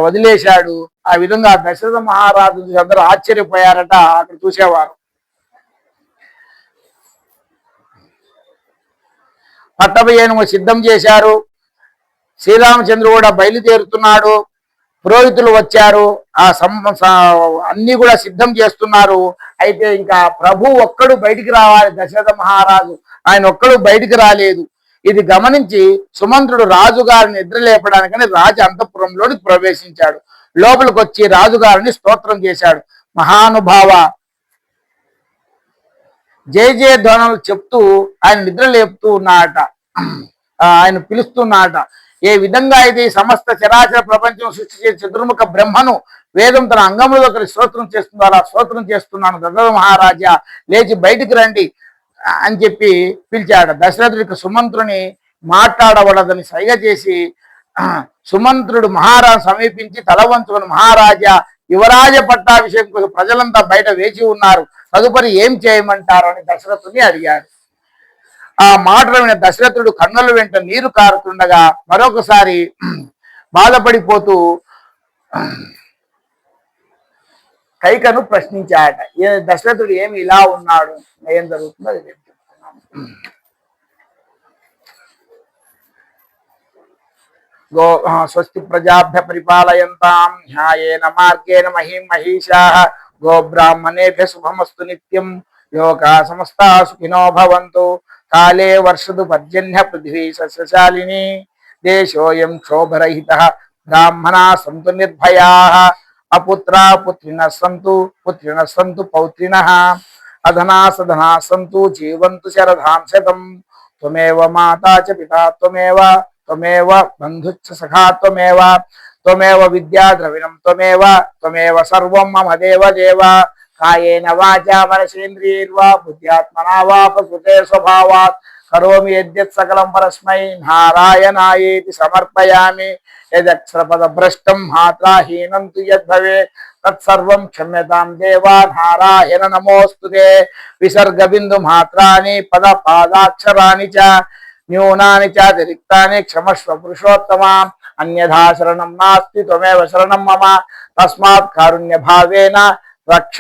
వదిలేశాడు. ఆ విధంగా దశరథ మహారాజు అందరూ ఆశ్చర్యపోయారట అక్కడ చూసేవారు. పట్టభయను సిద్ధం చేశారు. శ్రీరామచంద్రుడు కూడా బయలుదేరుతున్నాడు. పురోహితులు వచ్చారు. ఆ అన్ని కూడా సిద్ధం చేస్తున్నారు. అయితే ఇంకా ప్రభు ఒక్కడు బయటికి రావాలి. దశరథ మహారాజు ఆయన ఒక్కడు బయటికి రాలేదు. ఇది గమనించి సుమంత్రుడు రాజుగారిని నిద్ర లేపడానికని రాజ అంతఃపురంలోకి ప్రవేశించాడు. లోపలికి వచ్చి రాజుగారిని స్తోత్రం చేశాడు. మహానుభావ, జయ జయ ధ్వనులు చెప్తూ ఆయన నిద్ర లేపుతూ ఉన్నాడట. ఆయన పిలుస్తున్నాడట. ఏ విధంగా అయితే సమస్త చరాచర ప్రపంచం సృష్టి చేసి చతుర్ముఖ బ్రహ్మను వేదం తన అంగములతో స్తోత్రం చేస్తుందో అలా స్తోత్రం చేస్తున్నాను. దశరథ మహారాజా లేచి బయటికి రండి అని చెప్పి పిలిచాడు. దశరథుడికి సుమంత్రుని మాట్లాడవలదని సైగ చేసి సుమంత్రుడు మహారాజు సమీపించి తల వంచుకొని, మహారాజా యువరాజ పట్టాభిషేకం కోసం ప్రజలంతా బయట వేచి ఉన్నారు, తదుపరి ఏం చేయమంటారు అని దశరథుని అడిగాడు. ఆ మాటలు విన దశరథుడు కన్నుల వెంట నీరు కారుతుండగా మరొకసారి బాధపడిపోతూ కైకను ప్రశ్నించాట. దశరథుడు ఏమి ఇలా ఉన్నాడు, ఏం జరుగుతుందో అది నేను చెప్తున్నాను. స్వస్తి ప్రజాభ్య పరిపాలయంతాం న్యాయేన మార్గేణ మహిం మహిషాః గోబ్రాహ్మణేభ్య శుభమస్తు నిత్యం లోకా సమస్తా సుఖినో భవంతు కాలే వర్షదు పర్జన్య పృథ్వీ సస్యశాలిని దేశోయం క్షోభరహితః బ్రాహ్మణా సంతు నిర్భయాః అపుత్రా పుత్రిణః సంతు పౌత్రిణః అధనా సధనా సంతు జీవంతు శరదాం శతం త్వమేవ మాతా చ పితా త్వమేవ బంధుశ్చ సఖా త్వమేవ విద్యా ద్రవిణం త్వమేవ సర్వం మమ దేవ కాయేన వాచా మనసేంద్రియైర్వా బుద్ధ్యాత్మనా వా ప్రకృతే స్వభావాత్ కరోమి యద్యత్ సకలం పరస్మై నారాయణాయేతి సమర్పయామి యదక్షరపద భ్రష్టం మాత్రాహీనం తు యద్భవేత్ తత్సర్వం క్షమ్యతాం దేవా నారాయణ నమోస్తుతే. విసర్గ బిందు మాత్రాని పద పాదాక్షరాని చ న్యూనాని చాతిరిక్తాని క్షమస్వ పురుషోత్తమ. అన్యథా శరణం నాస్తి త్వమేవ శరణం మమ తస్మాత్ కారుణ్య భావేన రక్ష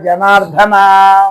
జనార్దన.